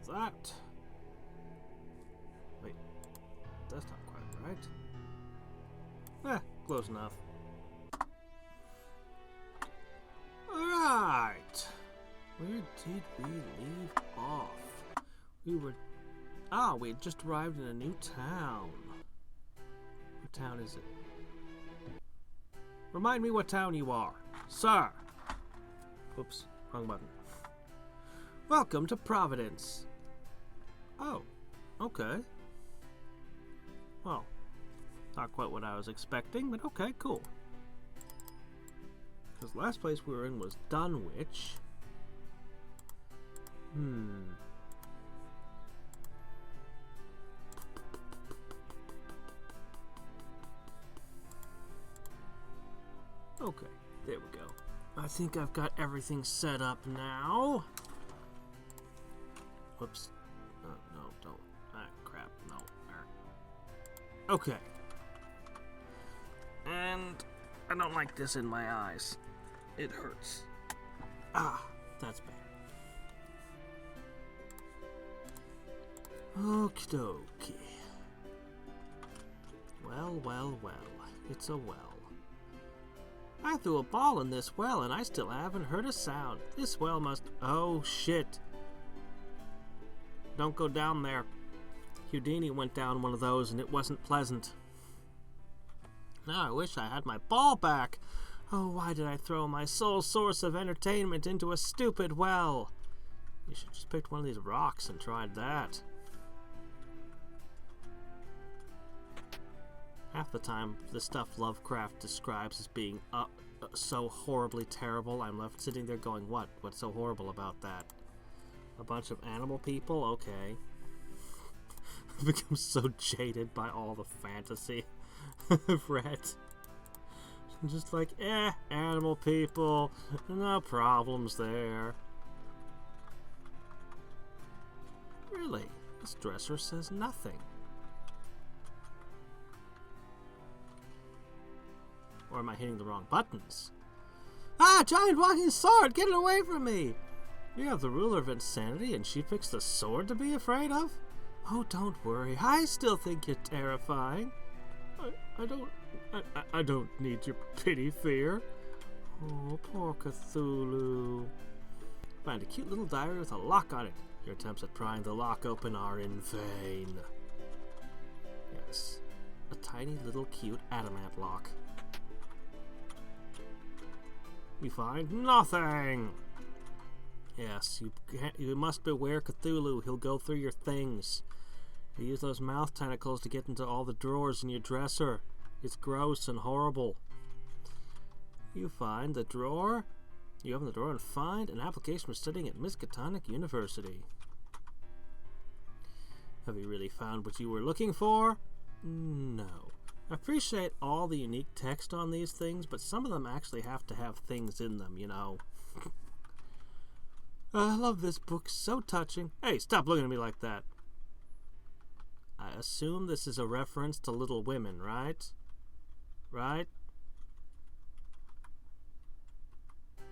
that. Wait, that's not quite right. Close enough. Alright. Where did we leave off? We had just arrived in a new town. What town is it? Remind me what town you are, sir. Oops, wrong button. Welcome to Providence. Oh, okay. Well, not quite what I was expecting, but okay, cool. Because the last place we were in was Dunwich. Okay, there we go. I think I've got everything set up now. Whoops. No, don't. Crap, no. Okay. And I don't like this in my eyes. It hurts. That's bad. Okie dokie. Well. It's a well. I threw a ball in this well and I still haven't heard a sound. This well must... Oh, shit. Don't go down there. Houdini went down one of those and it wasn't pleasant. Now I wish I had my ball back. Oh, why did I throw my sole source of entertainment into a stupid well? You should just pick one of these rocks and tried that. Half the time, the stuff Lovecraft describes as being so horribly terrible, I'm left sitting there going, what? What's so horrible about that? A bunch of animal people? Okay. I've become so jaded by all the fantasy I've read. I'm just like, animal people, no problems there. Really? This dresser says nothing. Or am I hitting the wrong buttons? Giant walking sword! Get it away from me! You have the ruler of insanity and she picks the sword to be afraid of? Oh, don't worry. I still think you're terrifying. I don't need your pity fear. Oh, poor Cthulhu. Find a cute little diary with a lock on it. Your attempts at prying the lock open are in vain. Yes. A tiny little cute adamant lock. You find nothing! Yes, you must beware Cthulhu. He'll go through your things. He'll use those mouth tentacles to get into all the drawers in your dresser. It's gross and horrible. You find the drawer. You open the drawer and find an application for studying at Miskatonic University. Have you really found what you were looking for? No. I appreciate all the unique text on these things, but some of them actually have to have things in them, you know. I love this book, so touching. Hey, stop looking at me like that. I assume this is a reference to Little Women, right? Right?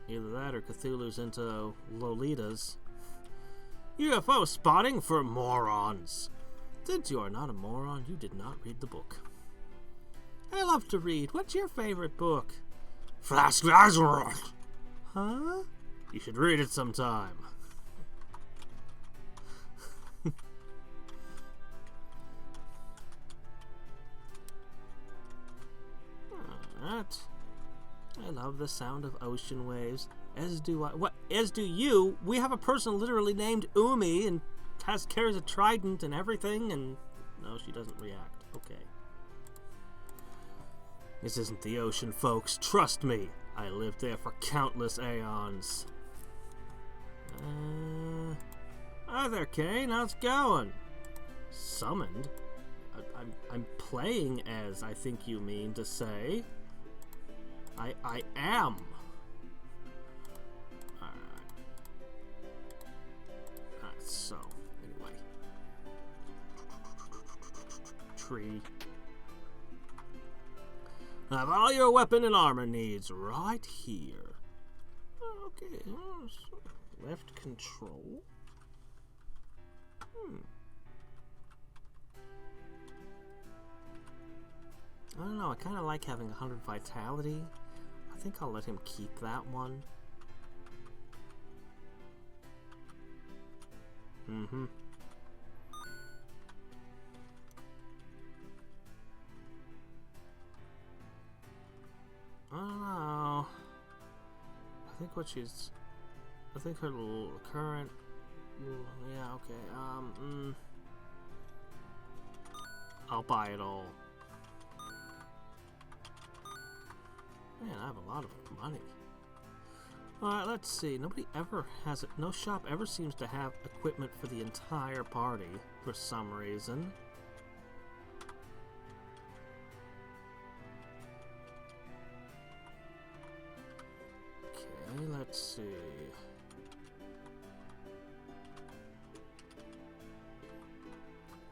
Either that or Cthulhu's into Lolitas. UFO spotting for morons. Since you are not a moron, you did not read the book. I love to read. What's your favorite book? False Hydra. Huh? You should read it sometime. Alright. I love the sound of ocean waves. As do I. What? As do you. We have a person literally named Umi and carries a trident and everything, and no, she doesn't react. Okay. This isn't the ocean, folks. Trust me. I lived there for countless aeons. Hi there, Kane. How's it going? Summoned? I'm playing as, I think you mean to say. I am. Alright, so, anyway. Tree. Have all your weapon and armor needs right here. Okay, left control. I don't know, I kind of like having 100 vitality. I think I'll let him keep that one. Mm-hmm. I don't know. I think her current... Yeah, okay, I'll buy it all. Man, I have a lot of money. Alright, let's see. Nobody ever has it. No shop ever seems to have equipment for the entire party for some reason. Okay, let's see.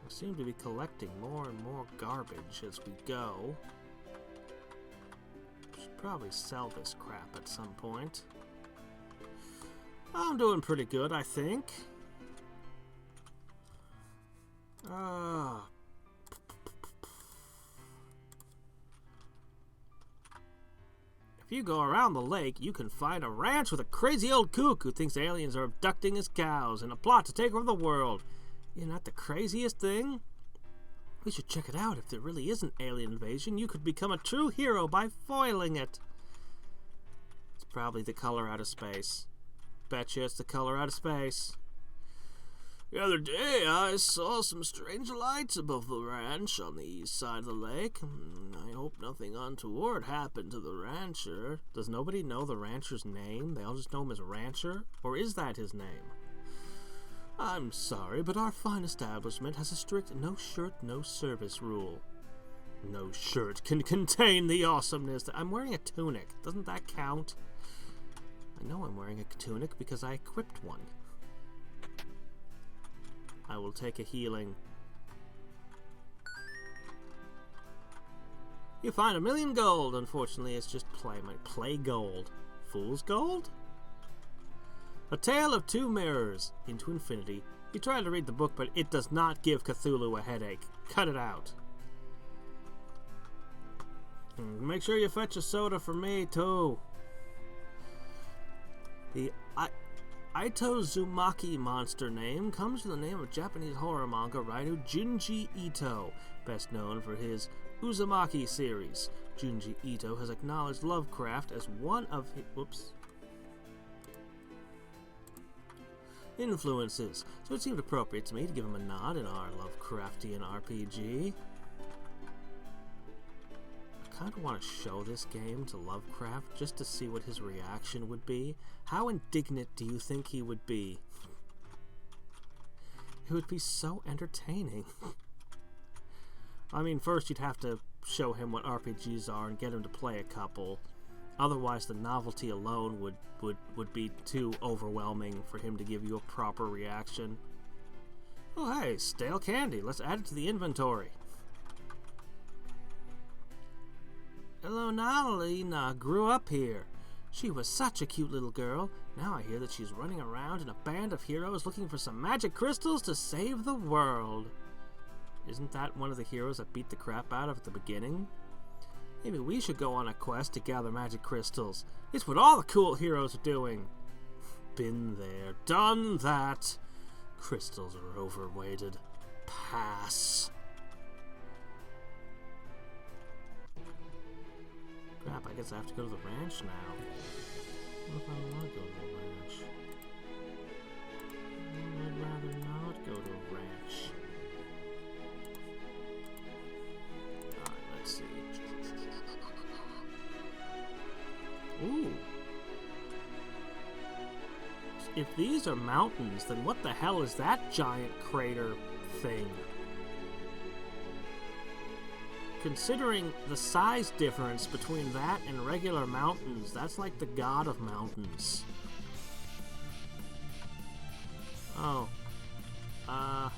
I seem to be collecting more and more garbage as we go. Should probably sell this crap at some point. I'm doing pretty good, I think. If you go around the lake, you can find a ranch with a crazy old kook who thinks aliens are abducting his cows in a plot to take over the world. Isn't that the craziest thing? We should check it out. If there really is an alien invasion, you could become a true hero by foiling it. It's probably the color out of space. Betcha it's the color out of space. The other day, I saw some strange lights above the ranch on the east side of the lake. I hope nothing untoward happened to the rancher. Does nobody know the rancher's name? They all just know him as Rancher? Or is that his name? I'm sorry, but our fine establishment has a strict no shirt, no service rule. No shirt can contain the awesomeness. I'm wearing a tunic. Doesn't that count? I know I'm wearing a tunic because I equipped one. I will take a healing. You find 1,000,000 gold. Unfortunately, it's just play gold. Fool's gold? A Tale of Two Mirrors into Infinity. You tried to read the book, but it does not give Cthulhu a headache. Cut it out. Make sure you fetch a soda for me, too. The Itozumaki monster name comes from the name of Japanese horror manga writer Junji Ito, best known for his Uzumaki series. Junji Ito has acknowledged Lovecraft as one of his influences, so it seemed appropriate to me to give him a nod in our Lovecraftian RPG. I kind of want to show this game to Lovecraft just to see what his reaction would be. How indignant do you think he would be? It would be so entertaining. I mean, first you'd have to show him what RPGs are and get him to play a couple. Otherwise, the novelty alone would be too overwhelming for him to give you a proper reaction. Oh hey, stale candy. Let's add it to the inventory. Hello, Nalina grew up here. She was such a cute little girl. Now I hear that she's running around in a band of heroes looking for some magic crystals to save the world. Isn't that one of the heroes that beat the crap out of at the beginning? Maybe we should go on a quest to gather magic crystals. It's what all the cool heroes are doing. Been there, done that. Crystals are overweighted. Pass. Crap, I guess I have to go to the ranch now. What if I don't want to go to the ranch? I'd rather not go to a ranch. Alright, let's see. Ooh. If these are mountains, then what the hell is that giant crater thing? Considering the size difference between that and regular mountains, that's like the god of mountains. Oh. I'll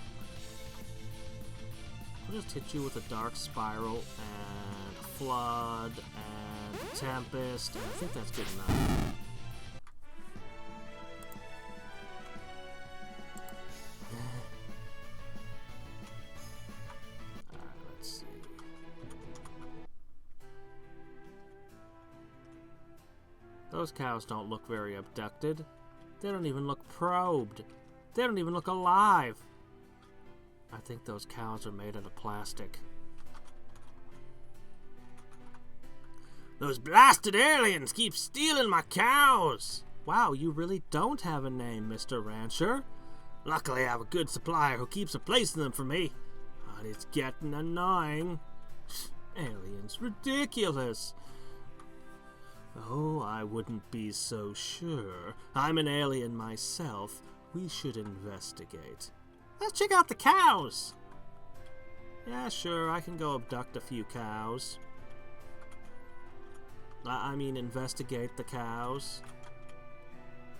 just hit you with a dark spiral and a flood and a tempest, and I think that's good enough. Those cows don't look very abducted. They don't even look probed. They don't even look alive. I think those cows are made out of plastic. Those blasted aliens keep stealing my cows! Wow, you really don't have a name, Mr. Rancher. Luckily, I have a good supplier who keeps replacing them for me. But it's getting annoying. Aliens, ridiculous. Oh, I wouldn't be so sure. I'm an alien myself. We should investigate. Let's check out the cows. Yeah, sure, I can go abduct a few cows. I mean, investigate the cows.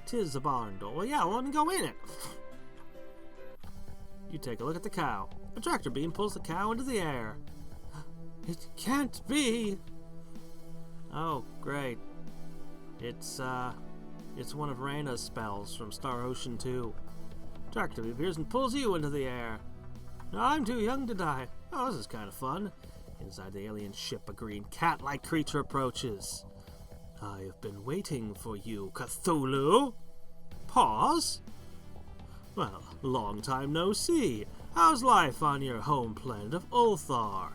'Tis a barn door. Well, yeah, let me go in it. You take a look at the cow. A tractor beam pulls the cow into the air. It can't be. Oh, great. It's one of Reyna's spells from Star Ocean 2. Tractor beam appears and pulls you into the air. No, I'm too young to die. Oh, this is kind of fun. Inside the alien ship, a green cat-like creature approaches. I have been waiting for you, Cthulhu. Pause. Well, long time no see. How's life on your home planet of Ulthar?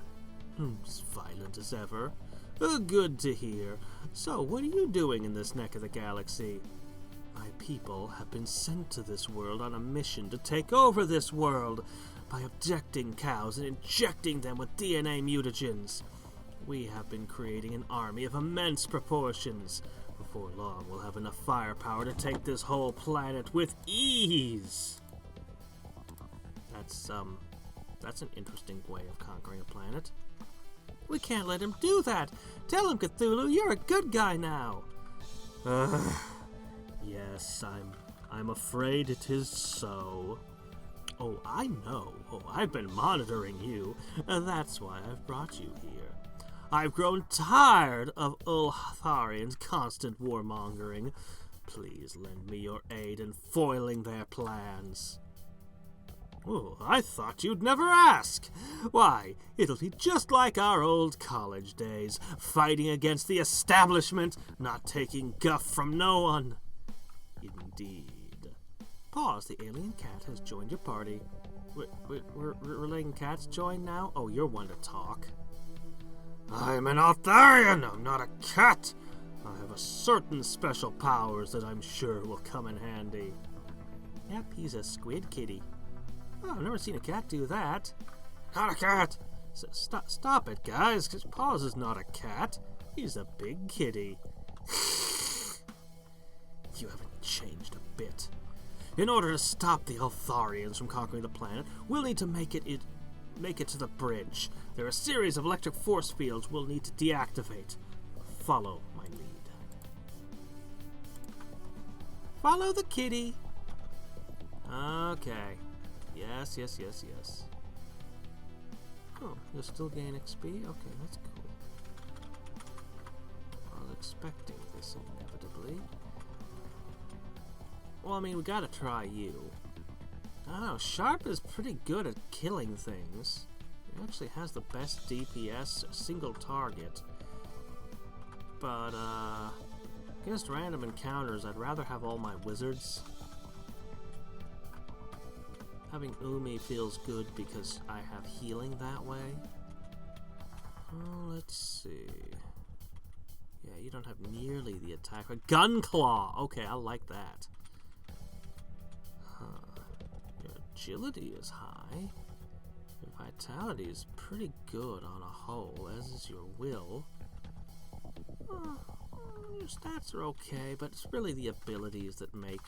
As violent as ever. Good to hear. So, what are you doing in this neck of the galaxy? My people have been sent to this world on a mission to take over this world by abducting cows and injecting them with DNA mutagens. We have been creating an army of immense proportions. Before long, we'll have enough firepower to take this whole planet with ease. That's an interesting way of conquering a planet. We can't let him do that. Tell him, Cthulhu, you're a good guy now. Yes, I'm afraid it is so. Oh, I know. Oh, I've been monitoring you. That's why I've brought you here. I've grown tired of Ultharian's constant warmongering. Please lend me your aid in foiling their plans. Oh, I thought you'd never ask. Why, it'll be just like our old college days, fighting against the establishment, not taking guff from no one. Indeed. Pause, the alien cat has joined your party. We're letting cats join now? Oh, you're one to talk. I'm an Ultharian, I'm not a cat. I have a certain special powers that I'm sure will come in handy. Yep, he's a squid kitty. Oh, I've never seen a cat do that. Not a cat! Stop it, guys, because Paws is not a cat. He's a big kitty. You haven't changed a bit. In order to stop the Ultharians from conquering the planet, we'll need to make it to the bridge. There are a series of electric force fields we'll need to deactivate. Follow my lead. Follow the kitty. Okay. Yes. Oh, you'll still gain XP? Okay, that's cool. I was expecting this inevitably. Well, I mean, we gotta try you. I don't know, Sharp is pretty good at killing things. He actually has the best DPS single target. But, against random encounters, I'd rather have all my wizards. Having Umi feels good because I have healing that way. Oh, let's see. Yeah, you don't have nearly the attack. Gun Claw! Okay, I like that. Your agility is high. Your vitality is pretty good on a whole, as is your will. Your stats are okay, but it's really the abilities that make...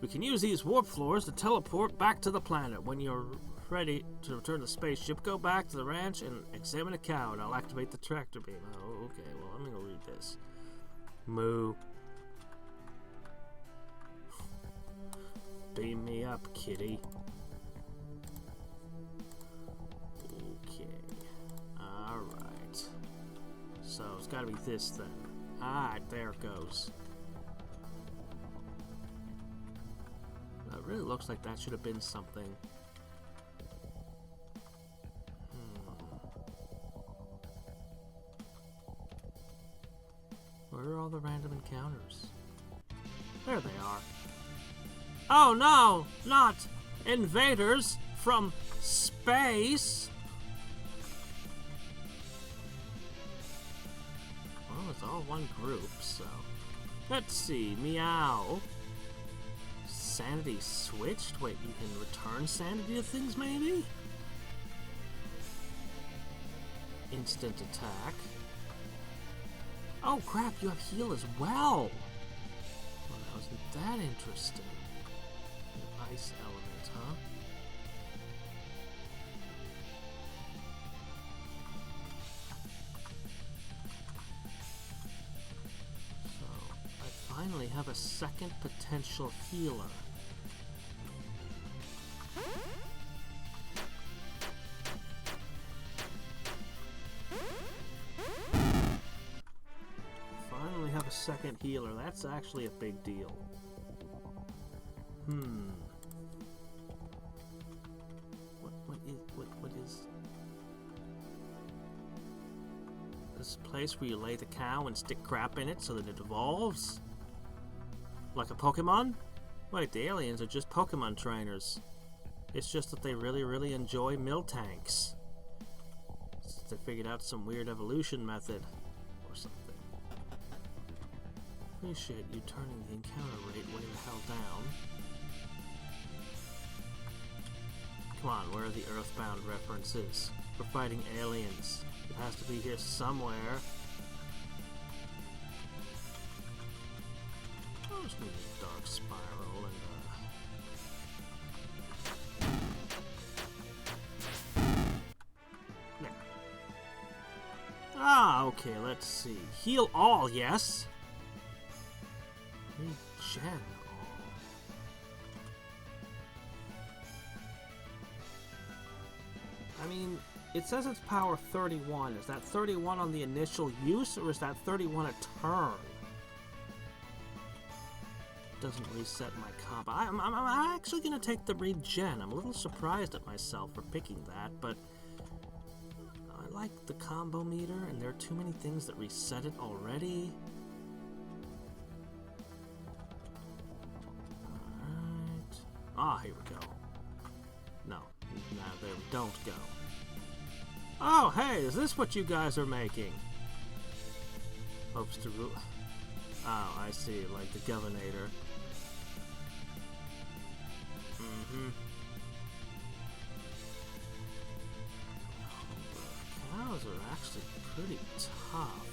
We can use these warp floors to teleport back to the planet. When you're ready to return the spaceship, go back to the ranch and examine a cow, and I'll activate the tractor beam. Oh, okay, well, I'm gonna read this. Moo. Beam me up, kitty. Okay. Alright. So, it's gotta be this thing. Alright, there it goes. It really looks like that should have been something. Where are all the random encounters? There they are. Oh no! Not invaders from space! Well, it's all one group, so... Let's see. Meow. Sanity switched? Wait, you can return sanity to things, maybe? Instant attack. Oh crap, you have heal as well! Well, that wasn't that interesting. An ice element, huh? So, I finally have a second potential healer. Second healer. That's actually a big deal. What is this place where you lay the cow and stick crap in it so that it evolves? Like a Pokemon? Wait, the aliens are just Pokemon trainers. It's just that they really enjoy mill tanks. They figured out some weird evolution method or something. Appreciate you turning the encounter rate way the hell down. Come on, where are the Earthbound references? We're fighting aliens. It has to be here somewhere. Oh, just need a dark spiral and there. Ah, okay, let's see. Heal all, yes? Regen. I mean, it says it's power 31. Is that 31 on the initial use, or is that 31 a turn? Doesn't reset my combo. I'm actually going to take the regen. I'm a little surprised at myself for picking that, but I like the combo meter, and there are too many things that reset it already. Ah, here we go. No, there we don't go. Oh, hey, is this what you guys are making? Hopes to rule. Oh, I see, like the Governator. The cows are actually pretty tough.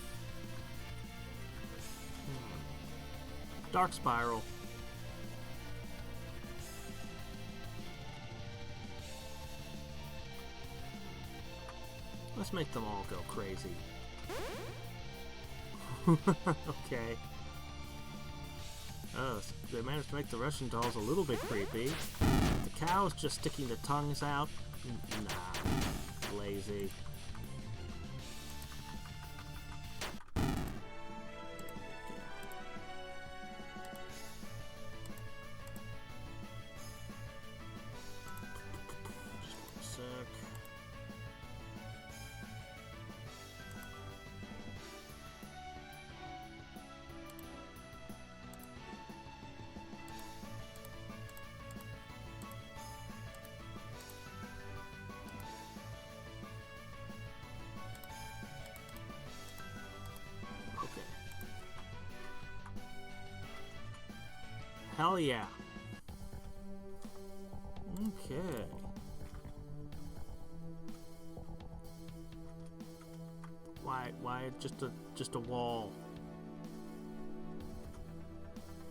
Dark Spiral. Let's make them all go crazy. Okay. Oh, they managed to make the Russian dolls a little bit creepy. The cows just sticking their tongues out? Nah. Lazy. Hell yeah. Okay. Why just a wall?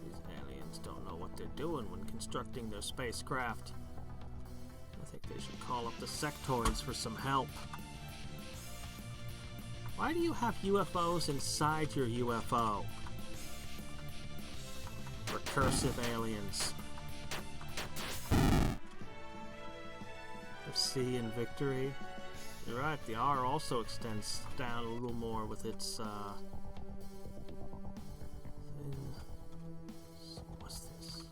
These aliens don't know what they're doing when constructing their spacecraft. I think they should call up the sectoids for some help. Why do you have UFOs inside your UFO? Recursive aliens. The C in victory. You're right, the R also extends down a little more with its, thing. So what's this?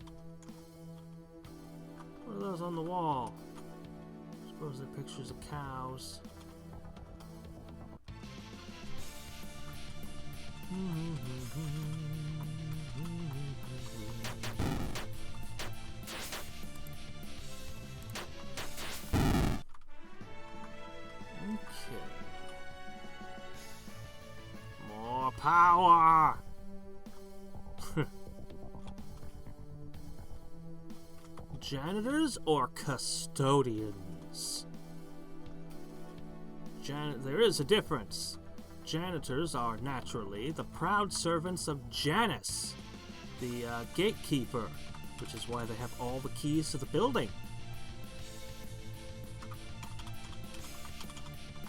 What are those on the wall? I suppose they're pictures of cows. Power! Janitors or custodians? There is a difference. Janitors are naturally the proud servants of Janus, the gatekeeper, which is why they have all the keys to the building.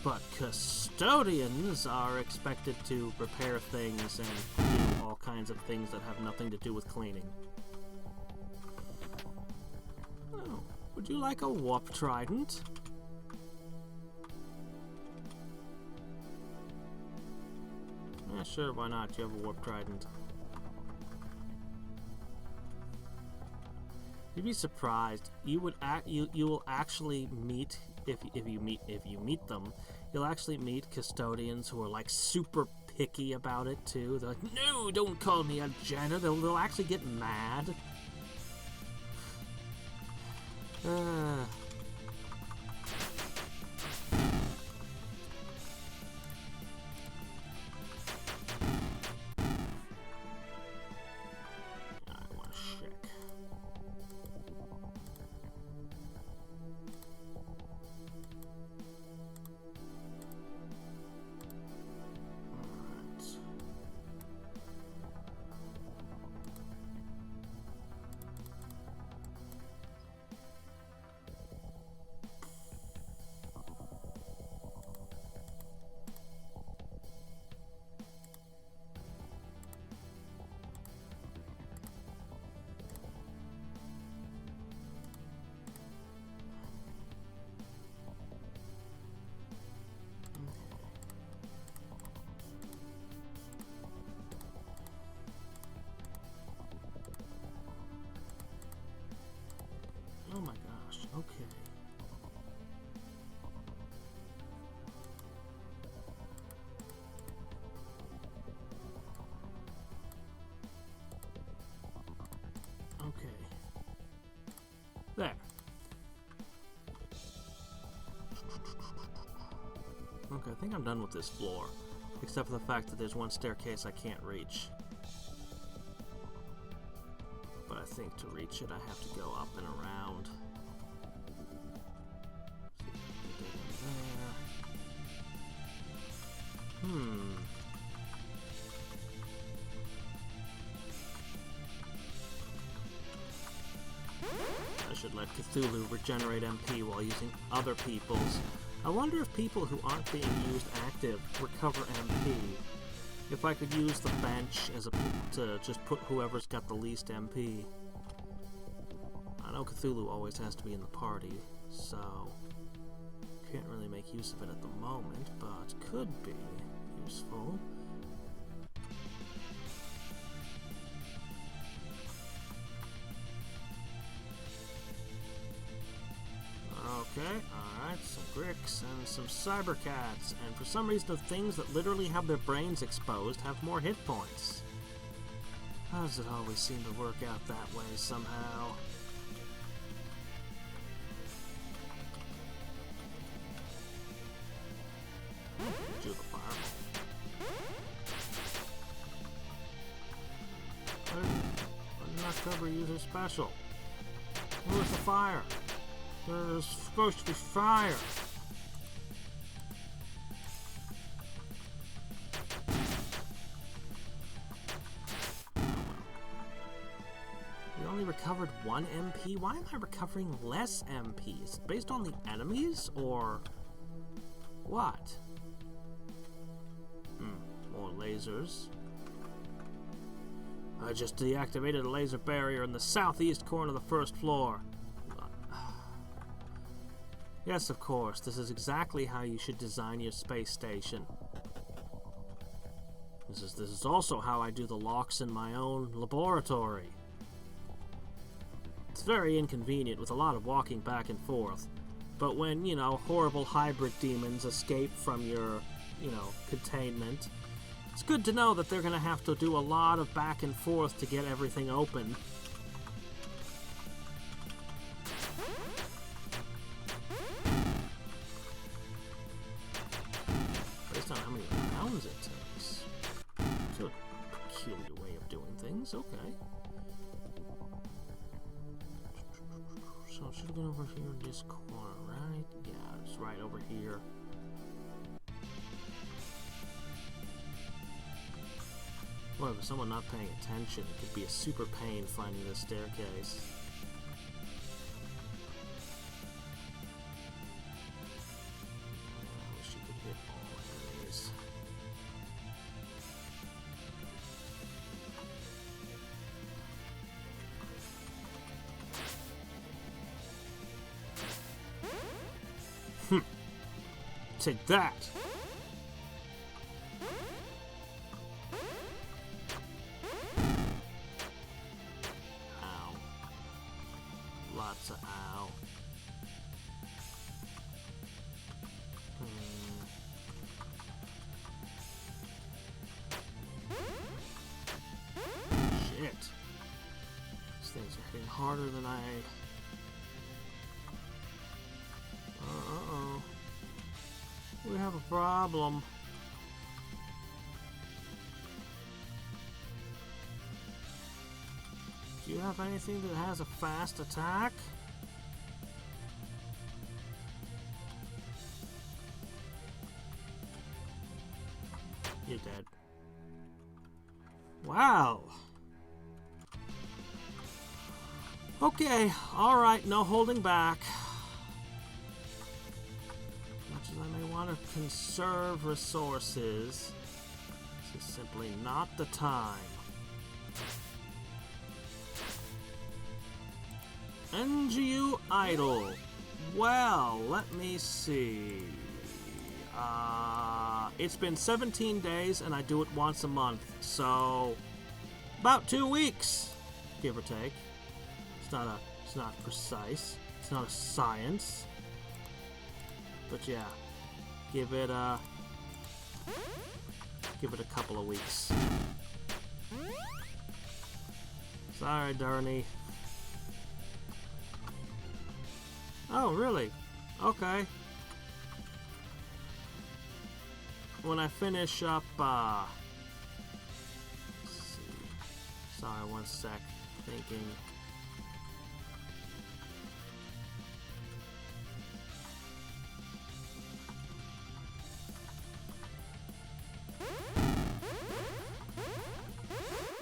But custodians are expected to repair things and do all kinds of things that have nothing to do with cleaning. Oh, would you like a warp trident? Yeah, sure, why not? You have a warp trident. You'd be surprised. You will actually meet if you meet them. You'll actually meet custodians who are like super picky about it too. They're like, no, don't call me a janitor. They'll actually get mad. Oh my gosh, okay. Okay. There. Okay, I think I'm done with this floor. Except for the fact that there's one staircase I can't reach. But I think to reach it I have to go up and around. I should let Cthulhu regenerate MP while using other people's. I wonder if people who aren't being used active recover MP. If I could use the bench to just put whoever's got the least MP. I know Cthulhu always has to be in the party, so can't really make use of it at the moment, but could be useful. Okay, alright, some Gricks and some Cybercats, and for some reason the things that literally have their brains exposed have more hit points. How does it always seem to work out that way somehow? Do the fireball. Why did not cover user special? Where's the fire? There's supposed to be fire. We only recovered 1 MP? Why am I recovering less MP? Is it based on the enemies, or what? More lasers. I just deactivated a laser barrier in the southeast corner of the first floor. Yes, of course, this is exactly how you should design your space station. This is also how I do the locks in my own laboratory. It's very inconvenient with a lot of walking back and forth. But when, horrible hybrid demons escape from your, containment, it's good to know that they're going to have to do a lot of back and forth to get everything open. Based on how many rounds it takes. peculiar way of doing things. Okay. So it should have been over here in this corner, right? Yeah, it's right over here. Well, if someone not paying attention, it could be a super pain finding the staircase. I wish you could hit all enemies. Take that! Ow. Lots of ow. Shit. These things are hitting harder than I... Uh-oh. We have a problem. Do you have anything that has a fast attack? You're dead. Wow. Okay, alright, no holding back. Much as I may want to conserve resources, this is simply not the time. NGU Idol. Well, let me see. It's been 17 days and I do it once a month, so about 2 weeks, give or take. It's not precise. It's not a science. But yeah, give it a couple of weeks. Sorry, Darnie. Oh, really? Okay. When I finish up, let's see. Sorry, one sec. Thinking.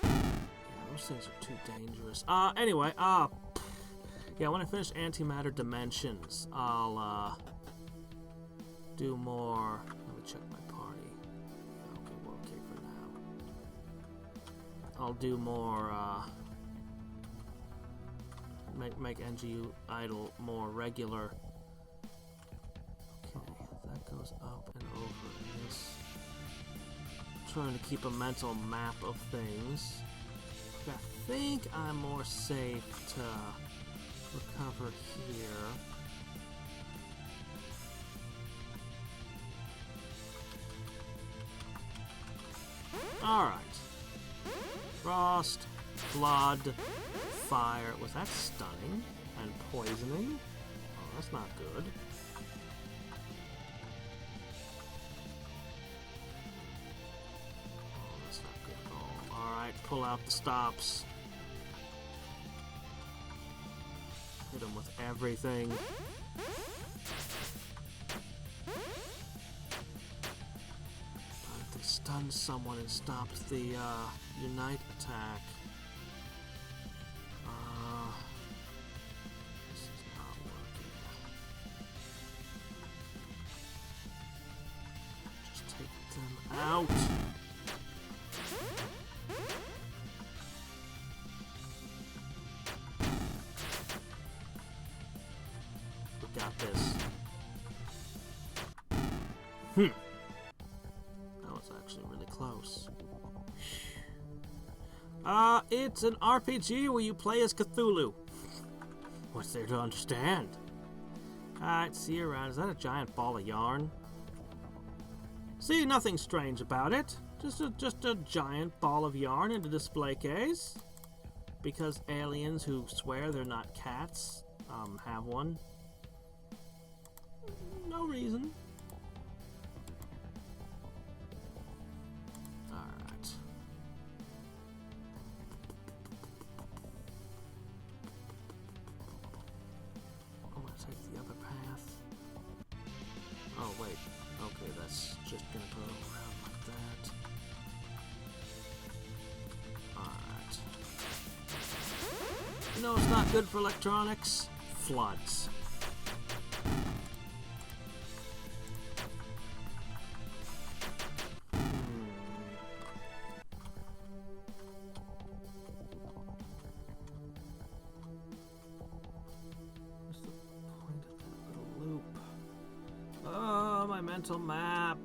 Yeah, those things are too dangerous. Anyway, yeah, when I finish Antimatter Dimensions, I'll, do more. Let me check my party. Okay, we're okay for now. I'll do more, make NGU Idol more regular. Okay, that goes up and over in this. I'm trying to keep a mental map of things. I think I'm more safe to recover here. Alright. Frost, blood, fire. Was that stunning? And poisoning? Oh, that's not good. Oh, that's not good at all. Alright, pull out the stops. Hit him with everything. They stunned someone and stopped the Unite attack. This is not working. Just take them out. Got this. That was actually really close. It's an RPG where you play as Cthulhu. What's there to understand? Alright, see you around. Is that a giant ball of yarn? See, nothing strange about it. Just a giant ball of yarn in a display case. Because aliens who swear they're not cats, have one. No reason. Alright. You know it's not good for electronics? Floods. What's the point of that little loop? Oh, my mental map.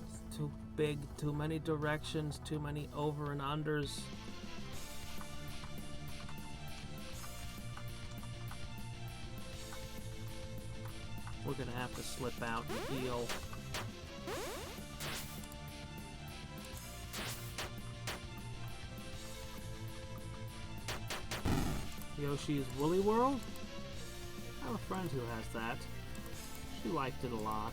It's too big, too many directions, too many over and unders. We're gonna have to slip out and heal. Yoshi's Woolly World? I have a friend who has that. She liked it a lot.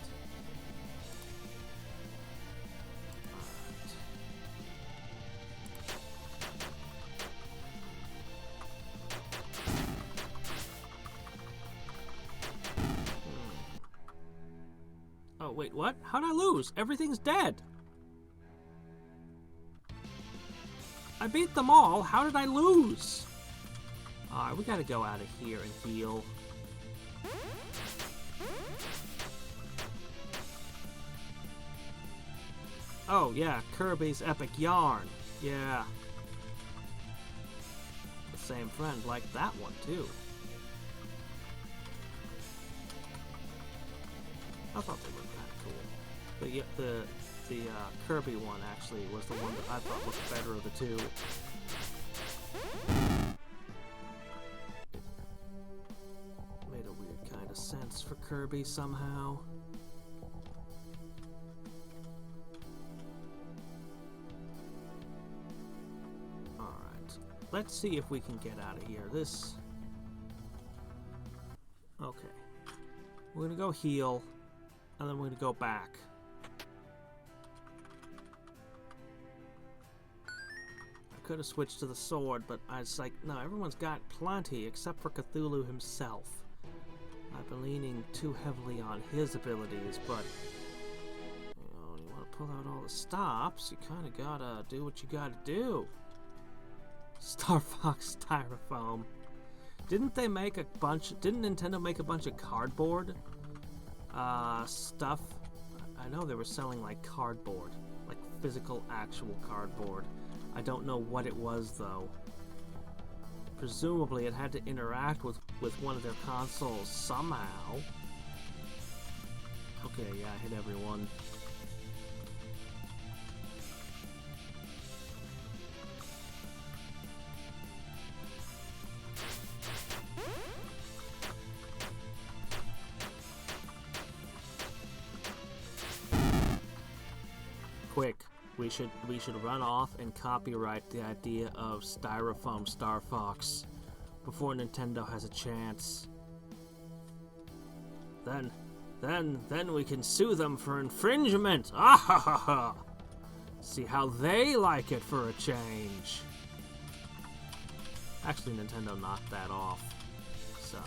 Oh, wait, what? How'd I lose? Everything's dead. I beat them all. How did I lose? Alright, we gotta go out of here and heal. Oh, yeah, Kirby's Epic Yarn. Yeah. The same friend liked that one, too. I thought they were kind of cool. The Kirby one, actually, was the one that I thought was the better of the two. It made a weird kind of sense for Kirby somehow. Alright. Let's see if we can get out of here. Okay. We're gonna go heal, and then we're gonna go back. I could have switched to the sword, but I was like, no, everyone's got plenty except for Cthulhu himself. I've been leaning too heavily on his abilities, but you want to pull out all the stops, you kind of gotta do what you gotta do. Star Fox Styrofoam. Didn't Nintendo make a bunch of cardboard stuff? I know they were selling like cardboard, like physical, actual cardboard. I don't know what it was though. Presumably it had to interact with one of their consoles somehow. Okay, yeah, I hit everyone. Quick, we should run off and copyright the idea of Styrofoam Star Fox before Nintendo has a chance. Then we can sue them for infringement. Ah ha ha ha! See how they like it for a change. Actually, Nintendo knocked that off, so.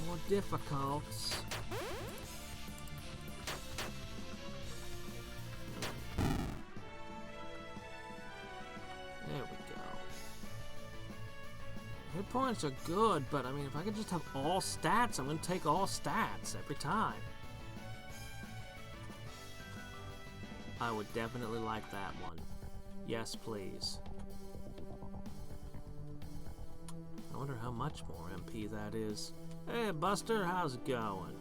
More difficult. There we go. Hit points are good, but I mean, if I could just have all stats, I'm going to take all stats every time. I would definitely like that one. Yes, please. I wonder how much more MP that is. Hey, Buster, how's it going?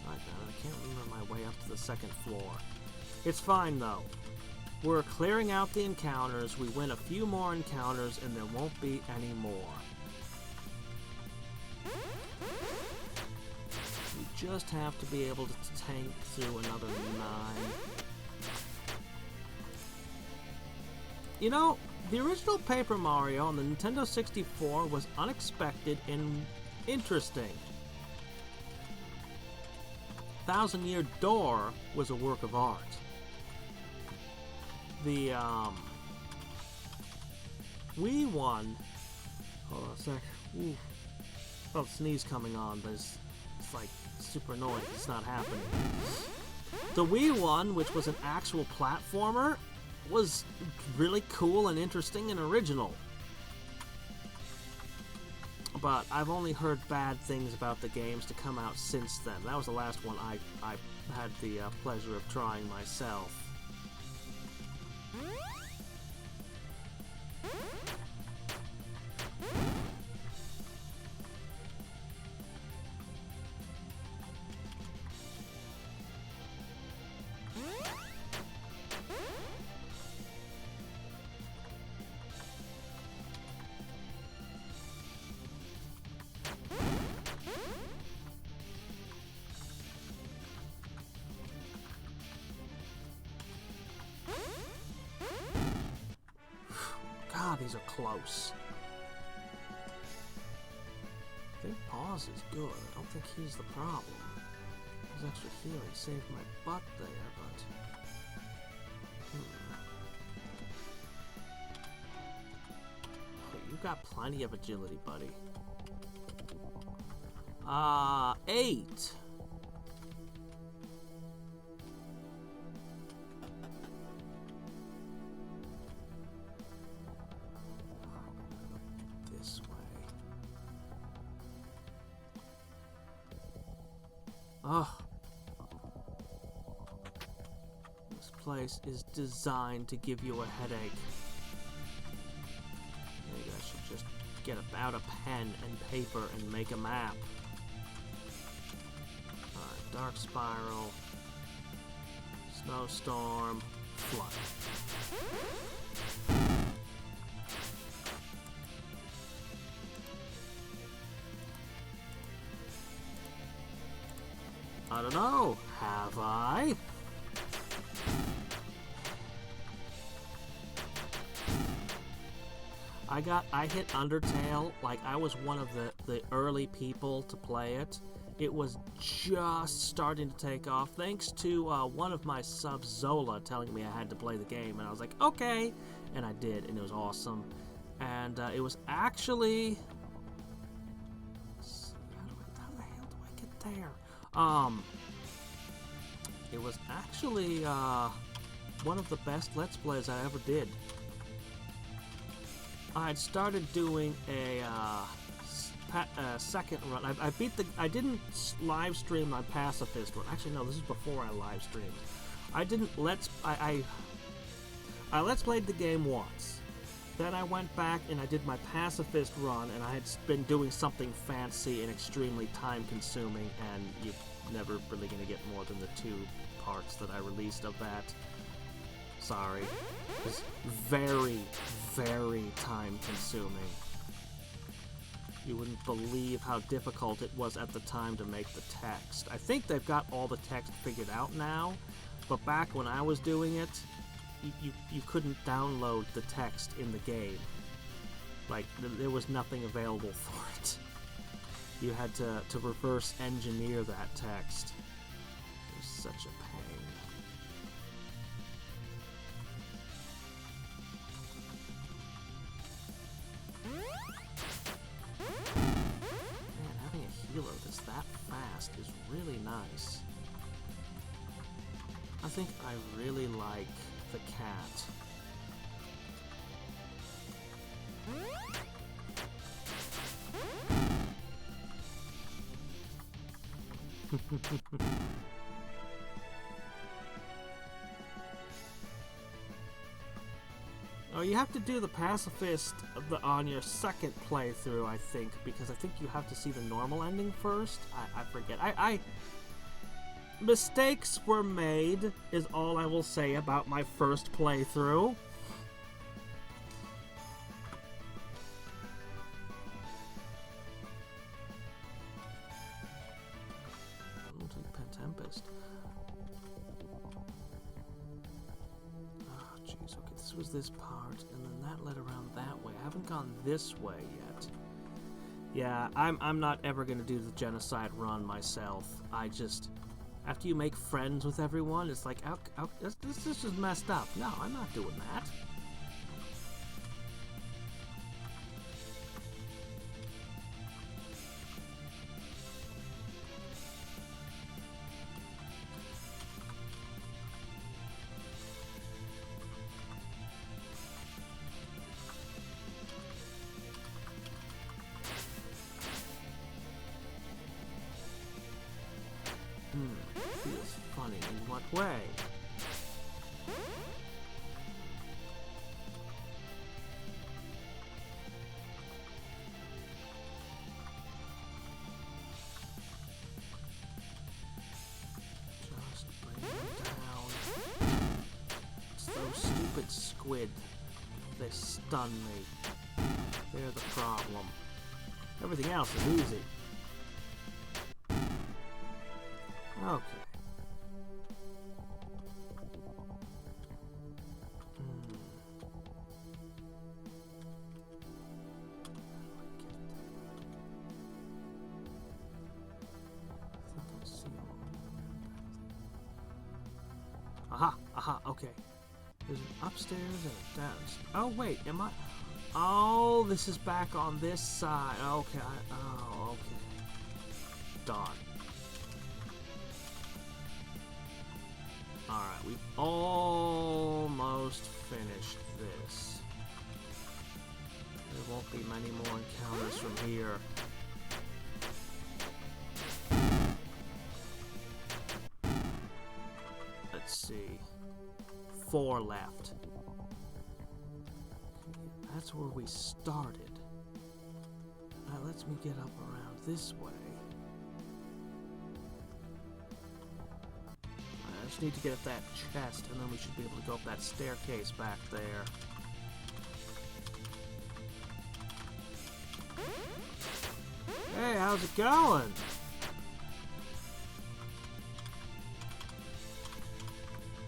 I can't remember my way up to the second floor. It's fine, though. We're clearing out the encounters. We win a few more encounters, and there won't be any more. You just have to be able to tank through another 9. You know, the original Paper Mario on the Nintendo 64 was unexpected and interesting. Thousand Year Door was a work of art. The Wii one. Hold on a sec. Ooh. Oh, sneeze coming on, but it's like super annoying. It's not happening. The Wii one, which was an actual platformer, was really cool and interesting and original. But I've only heard bad things about the games to come out since then. That was the last one I had the pleasure of trying myself. God, these are close. I think pause is good. I don't think he's the problem. His extra feeling saved my butt there, but... You've got plenty of agility, buddy. 8. This way. Oh. This place is designed to give you a headache. Maybe I should just get out a pen and paper and make a map. Alright, dark spiral, snowstorm, flood. I don't know, have I? I hit Undertale, like I was one of the early people to play it. It was just starting to take off, thanks to one of my subs, Zola, telling me I had to play the game, and I was like, okay, and I did, and it was awesome. And it was actually... How the hell do I get there? It was actually one of the best Let's Plays I ever did. I had started doing a second run. I didn't live stream my pacifist run. Actually, no, this is before I live streamed. I didn't I let's played the game once. Then I went back and I did my pacifist run, and I had been doing something fancy and extremely time-consuming, and you're never really going to get more than the 2 parts that I released of that. Sorry. It was very, very time-consuming. You wouldn't believe how difficult it was at the time to make the text. I think they've got all the text figured out now, but back when I was doing it, you couldn't download the text in the game. Like, there was nothing available for it. You had to reverse engineer that text. It was such a pain. Man, having a healer that's that fast is really nice. I think I really like the cat. Oh, you have to do the pacifist on your second playthrough, I think, because I think you have to see the normal ending first. I forget. Mistakes were made, is all I will say about my first playthrough. Tempest. Oh, jeez. Okay, this was this part, and then that led around that way. I haven't gone this way yet. Yeah, I'm not ever gonna do the genocide run myself. After you make friends with everyone, it's like, this is just messed up. No, I'm not doing that. Feels funny in what way? Just bring them down. It's those stupid squid. They stun me. They're the problem. Everything else is easy. Okay. Aha, okay. There's an upstairs and a downstairs. Oh, wait, am I? Oh, this is back on this side. Okay, okay. Darn. Alright, we've almost finished this. There won't be many more encounters from here. Let's see. 4 left. That's where we started. That lets me get up around this way. I just need to get at that chest, and then we should be able to go up that staircase back there. Hey, how's it going?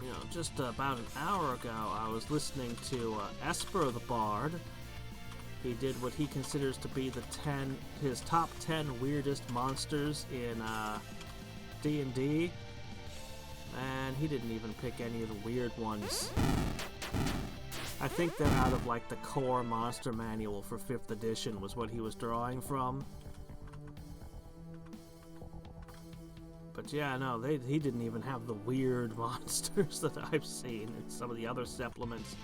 You know, just about an hour ago, I was listening to Esper the Bard. He did what he considers to be his top 10 weirdest monsters in D&D. And he didn't even pick any of the weird ones. I think they're out of like the core monster manual for 5th edition was what he was drawing from. But yeah, no, he didn't even have the weird monsters that I've seen in some of the other supplements.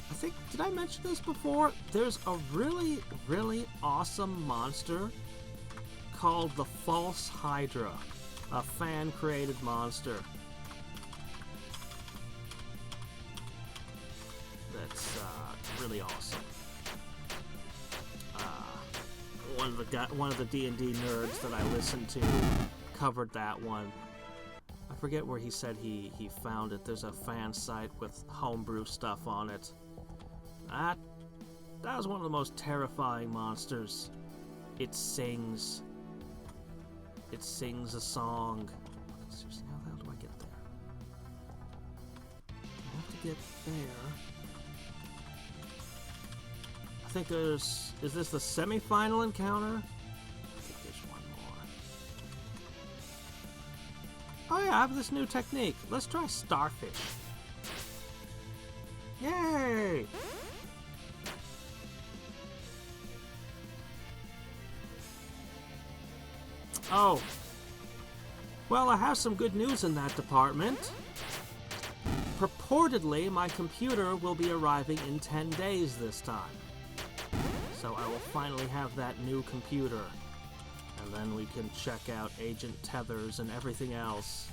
I think, did I mention this before? There's a really, really awesome monster called the False Hydra, a fan-created monster. That's really awesome. One of the D&D nerds that I listened to covered that one. I forget where he said he found it. There's a fan site with homebrew stuff on it. That was one of the most terrifying monsters. It sings. It sings a song. Seriously, how the hell do I get there? I have to get there. I think there's... Is this the semi-final encounter? I think there's one more. Oh yeah, I have this new technique. Let's try starfish. Yay! Oh. Well, I have some good news in that department. Purportedly, my computer will be arriving in 10 days this time. So I will finally have that new computer. And then we can check out agent tethers and everything else.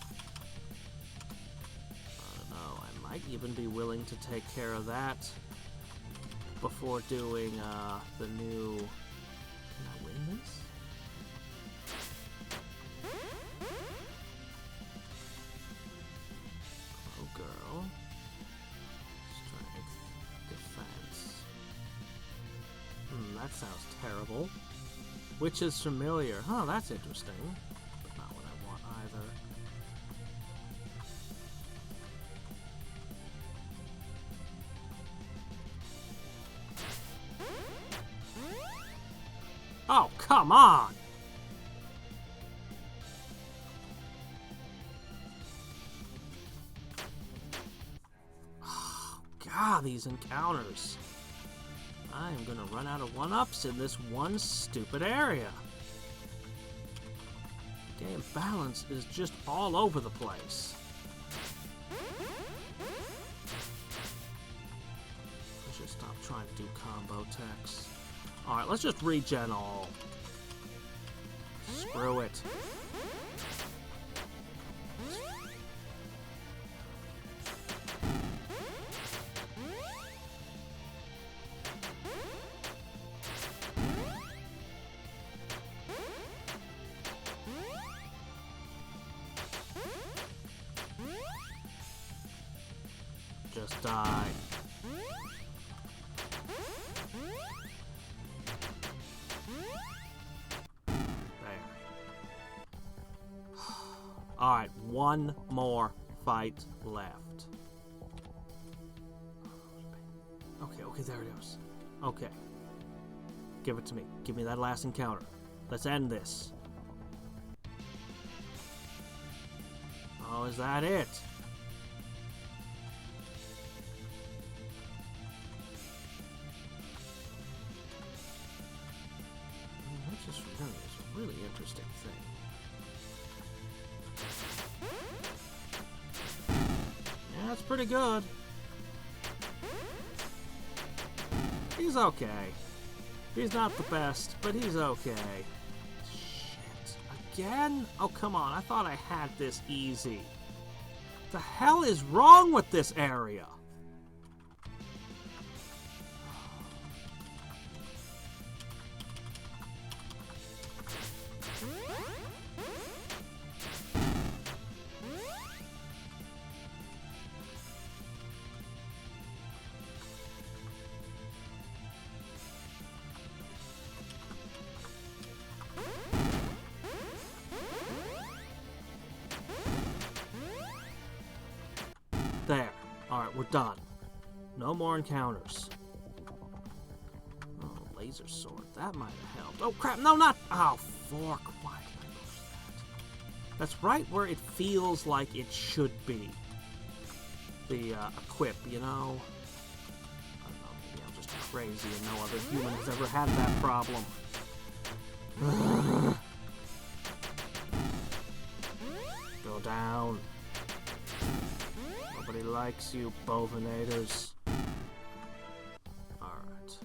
I don't know, I might even be willing to take care of that before doing the new... Can I win this? Oh, girl. Strength. Defense. That sounds terrible. Which is familiar. Huh, that's interesting. But not what I want either. Oh, come on! Ah, these encounters. I am gonna run out of one-ups in this one stupid area. Game balance is just all over the place. I should stop trying to do combo techs. Alright, let's just regen all. Screw it. Just die. Alright, one more fight left. Okay, there it is. Okay. Give it to me. Give me that last encounter. Let's end this. Oh, is that it? That just is a really interesting thing. Yeah, that's pretty good. He's okay. He's not the best, but he's okay. Shit. Again? Oh, come on. I thought I had this easy. The hell is wrong with this area? There. Alright, we're done. No more encounters. Oh, laser sword. That might have helped. Oh, crap. No, not... Oh, fork. Why did I push that? That's right where it feels like it should be. The equip, you know? I don't know. Maybe I'm just crazy and no other human has ever had that problem. Go down. Nobody likes you, bovinators. Alright.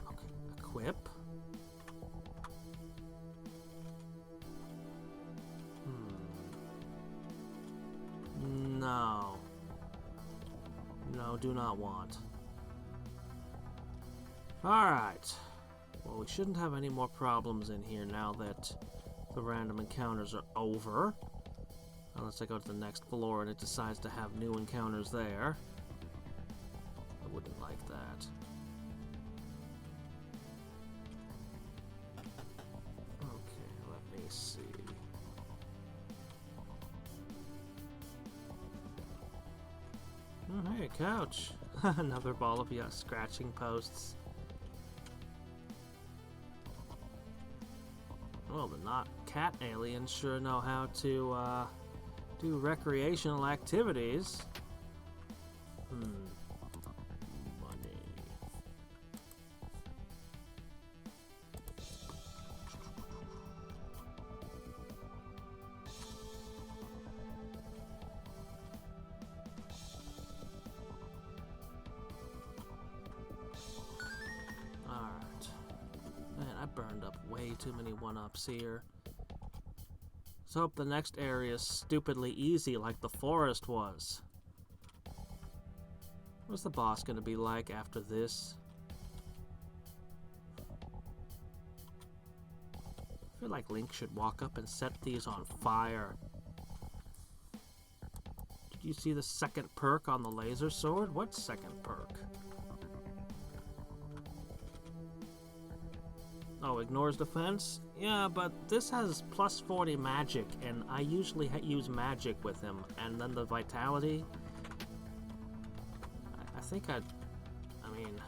Okay, equip. No. No, do not want. Alright. Well, we shouldn't have any more problems in here now that the random encounters are over. Unless I go to the next floor and it decides to have new encounters there. I wouldn't like that. Okay, let me see. Oh, hey, couch. Another ball of scratching posts. Well, the not cat aliens sure know how to, do recreational activities. Money. Alright. Man, I burned up way too many one-ups here. Let's hope the next area is stupidly easy like the forest was. What's the boss gonna be like after this? I feel like Link should walk up and set these on fire. Did you see the second perk on the laser sword? What second perk? Oh, ignores defense? Yeah, but this has plus 40 magic, and I usually use magic with him. And then the vitality... I think I mean...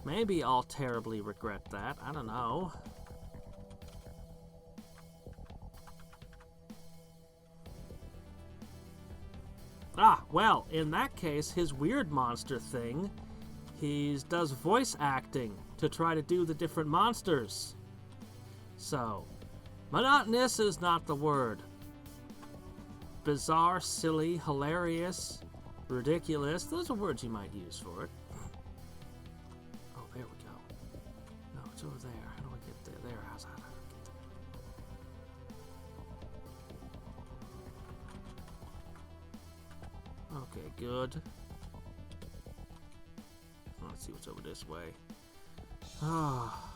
Maybe I'll terribly regret that. I don't know. Ah, well, in that case, his weird monster thing, he does voice acting to try to do the different monsters. So, monotonous is not the word. Bizarre, silly, hilarious, ridiculous, those are words you might use for it. Oh, there we go. No, it's over there. How do I get there? There, how's that? How do I get there? Okay, good. Let's see what's over this way. Ah,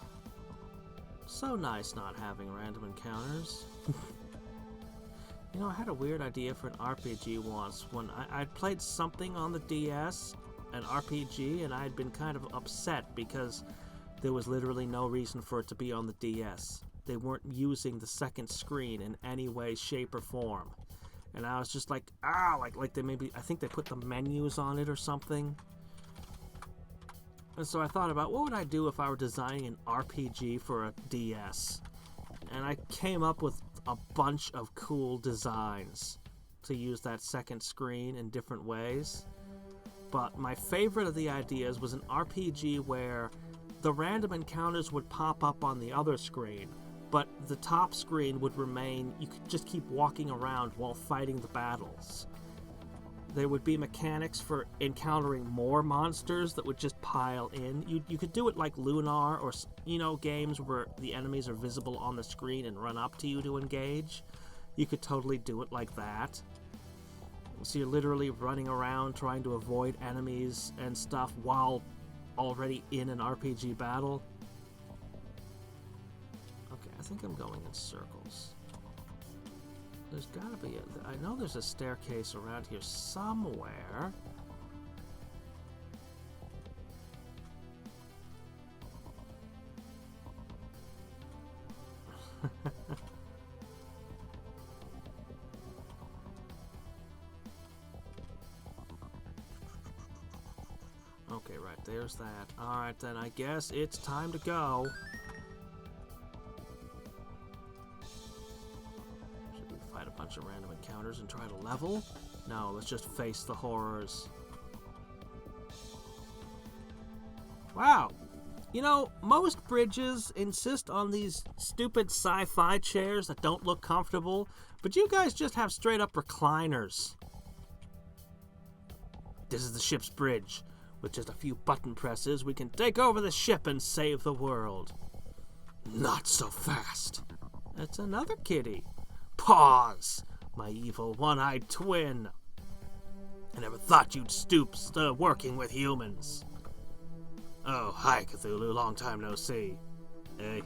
so nice not having random encounters. You know, I had a weird idea for an RPG once when I'd played something on the DS, an RPG, and I'd been kind of upset because there was literally no reason for it to be on the DS. They weren't using the second screen in any way, shape, or form. And I was just like, like they maybe, I think they put the menus on it or something. And so I thought about, what would I do if I were designing an RPG for a DS? And I came up with a bunch of cool designs to use that second screen in different ways. But my favorite of the ideas was an RPG where the random encounters would pop up on the other screen, but the top screen would remain, you could just keep walking around while fighting the battles. There would be mechanics for encountering more monsters that would just pile in. You could do it like Lunar or, you know, games where the enemies are visible on the screen and run up to you to engage. You could totally do it like that. So you're literally running around trying to avoid enemies and stuff while already in an RPG battle. Okay, I think I'm going in circles. There's gotta be I know there's a staircase around here somewhere. Okay, right, there's that. Alright then, I guess it's time to go. Fight a bunch of random encounters and try to level? No, let's just face the horrors. Wow. You know, most bridges insist on these stupid sci-fi chairs that don't look comfortable, but you guys just have straight up recliners. This is the ship's bridge. With just a few button presses, we can take over the ship and save the world. Not so fast. That's another kitty. Pause, my evil one-eyed twin. I never thought you'd stoop to working with humans. Oh, hi, Cthulhu. Long time no see. Eh?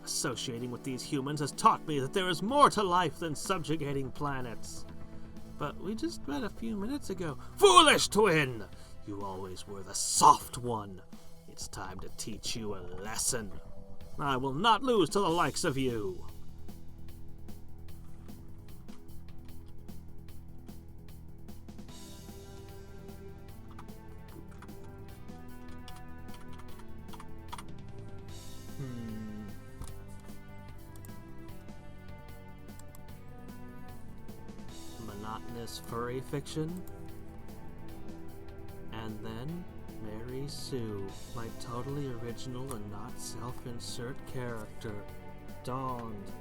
Associating with these humans has taught me that there is more to life than subjugating planets. But we just met a few minutes ago. Foolish twin! You always were the soft one. It's time to teach you a lesson. I will not lose to the likes of you. Monotonous furry fiction? And then Mary Sue, my totally original and not self-insert character, donned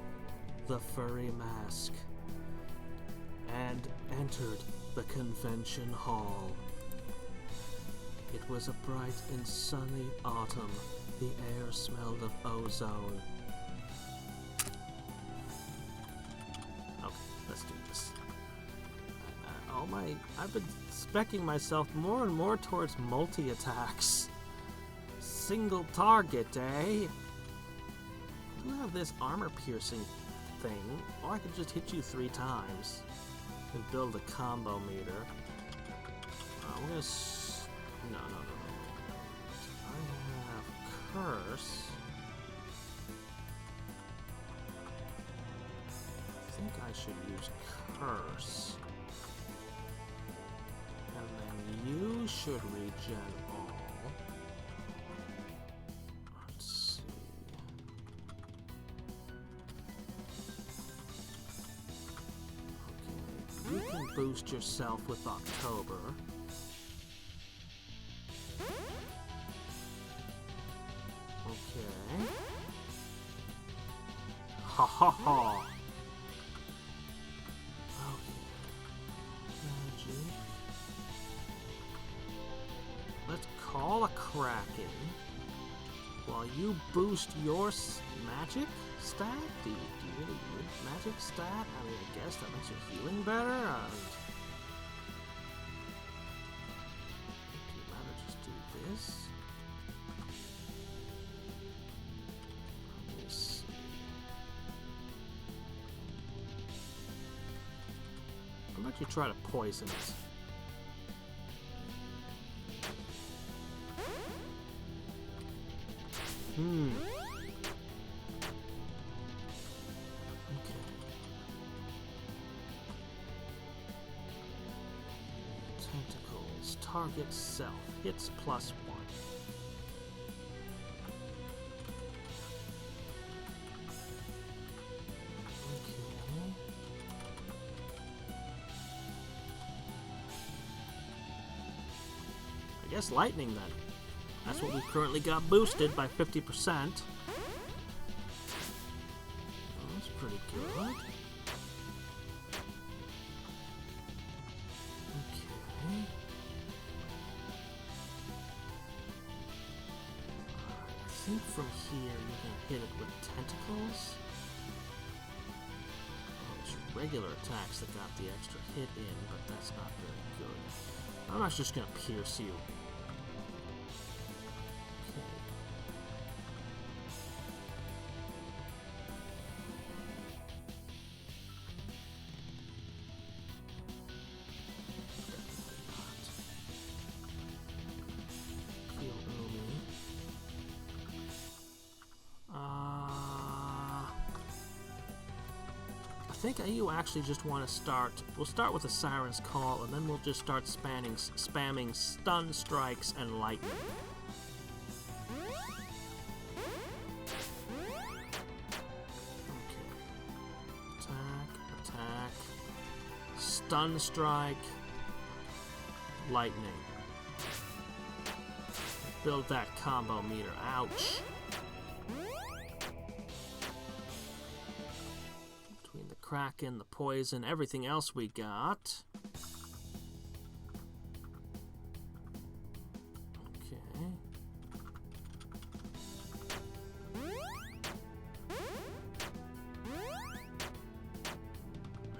the furry mask and entered the convention hall. It was a bright and sunny autumn. The air smelled of ozone. Okay, let's do this. I've been speccing myself more and more towards multi-attacks. Single target, eh? I do have this armor-piercing thing, or I could just hit you 3 times and build a combo meter. We're gonna... No. I have Curse. I think I should use Curse. You should regen all. Let's see. Okay, you can boost yourself with October. Okay. Ha ha ha! Let's call a Kraken while you boost your magic stat. Do you really need magic stat? I mean, I guess that makes your healing better. And you'd rather just do this. Let me see. How about you try to poison it? Okay. Tentacles. Target self. Hits +1. Okay. I guess lightning then. That's what we've currently got boosted by 50%. Oh, that's pretty good. Okay. I think from here you can hit it with tentacles. Oh, there's regular attacks that got the extra hit in, but that's not very good. I'm not just gonna pierce you. I think you actually just want to start. We'll start with a Siren's Call, and then we'll just start spamming stun strikes and lightning. Okay. Attack. Stun strike. Lightning. Build that combo meter. Ouch. Kraken, the poison, everything else we got. Okay.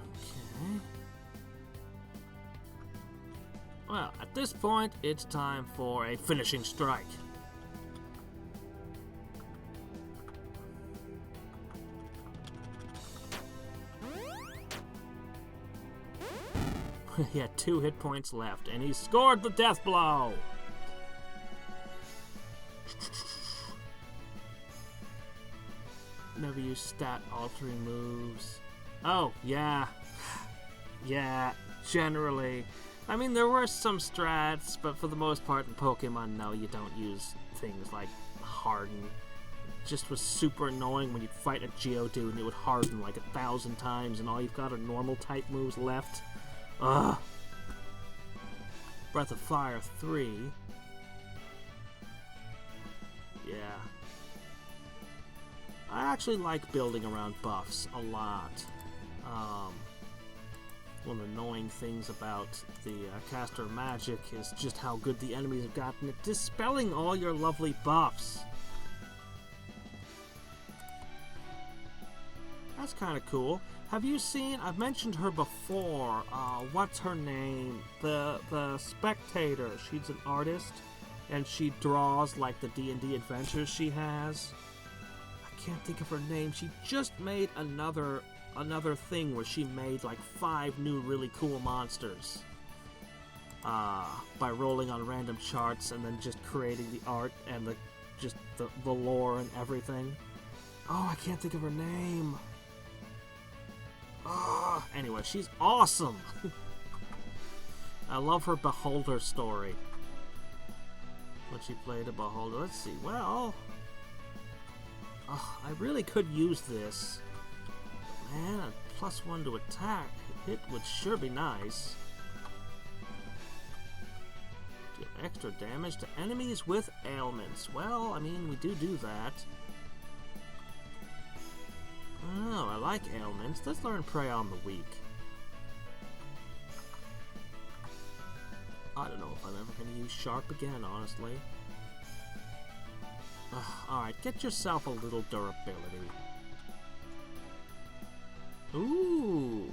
Okay. Well, at this point, it's time for a finishing strike. He had 2 hit points left, and he scored the death blow! Never use stat-altering moves. Oh, yeah. Yeah, generally. I mean, there were some strats, but for the most part in Pokemon, no, you don't use things like Harden. It just was super annoying when you'd fight a Geodude and it would harden like 1,000 times, and all you've got are normal-type moves left. Ugh. Breath of Fire 3. Yeah. I actually like building around buffs a lot. One of the annoying things about the caster magic is just how good the enemies have gotten at dispelling all your lovely buffs. That's kind of cool. Have you seen, I've mentioned her before, what's her name? The Spectator. She's an artist, and she draws like the D&D adventures she has. I can't think of her name. She just made another thing where she made like 5 new really cool monsters. By rolling on random charts and then just creating the art and the lore and everything. Oh, I can't think of her name. Anyway, she's awesome. I love her Beholder story. When she played a Beholder. Let's see. Well, I really could use this. Man, +1 to attack. Hit would sure be nice. Deal extra damage to enemies with ailments. Well, I mean, we do that. Oh, I like ailments. Let's learn Prey on the Weak. I don't know if I'm ever going to use Sharp again, honestly. Alright, get yourself a little durability. Ooh!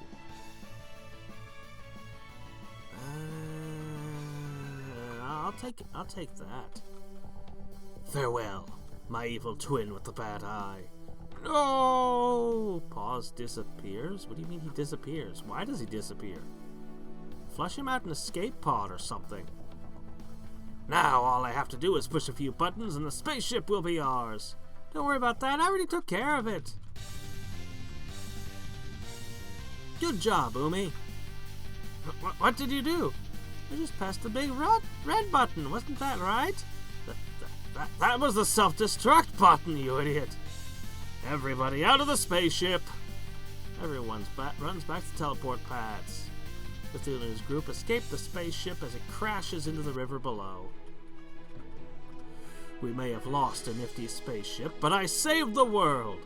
I'll take that. Farewell, my evil twin with the bad eye. No! Pause disappears? What do you mean he disappears? Why does he disappear? Flush him out an escape pod or something. Now all I have to do is push a few buttons and the spaceship will be ours. Don't worry about that, I already took care of it. Good job, Umi. What did you do? I just pressed the big red button, wasn't that right? That was the self-destruct button, you idiot. Everybody out of the spaceship. Everyone runs back to teleport pads. Cthulhu and his group escape the spaceship as it crashes into the river below. We may have lost a nifty spaceship, but I saved the world!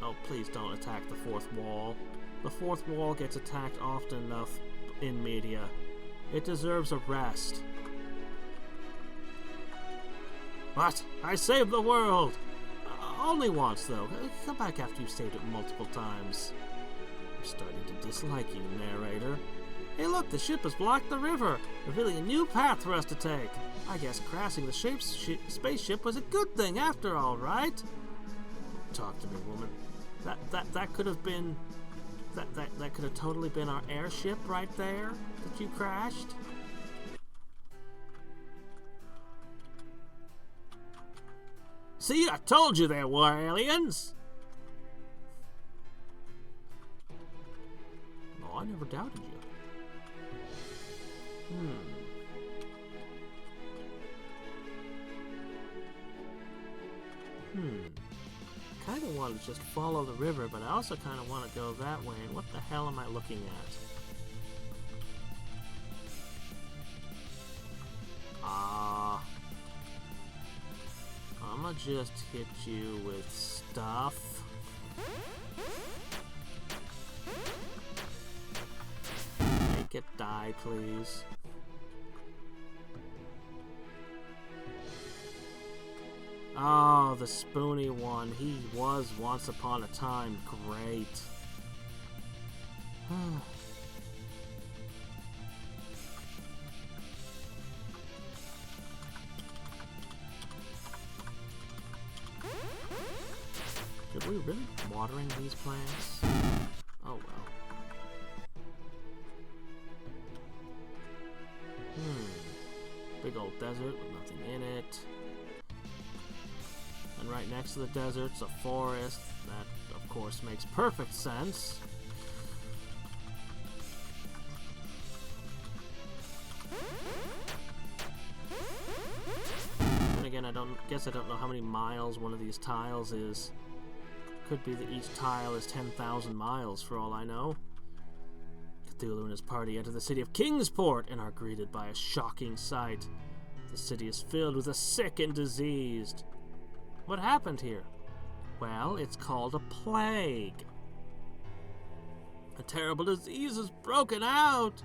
Oh, please don't attack the fourth wall. The fourth wall gets attacked often enough in media. It deserves a rest. What? I saved the world! Only once, though. Come back after you've saved it multiple times. I'm starting to dislike you, narrator. Hey look, the ship has blocked the river, revealing a new path for us to take. I guess crashing the spaceship was a good thing after all, right? Talk to me, woman. That could have been... That could have totally been our airship right there that you crashed. See, I told you there were aliens! No, I never doubted you. Kind of want to just follow the river, but I also kind of want to go that way. And what the hell am I looking at? I'ma just hit you with stuff. Make it die, please. Oh, the spoony one. He was once upon a time great. Are we really watering these plants? Oh well. Big old desert with nothing in it. And right next to the desert's a forest. That, of course, makes perfect sense. And again, I don't know how many miles one of these tiles is. Could be that each tile is 10,000 miles for all I know. Cthulhu and his party enter the city of Kingsport and are greeted by a shocking sight. The city is filled with the sick and diseased. What happened here? Well, it's called a plague. A terrible disease has broken out.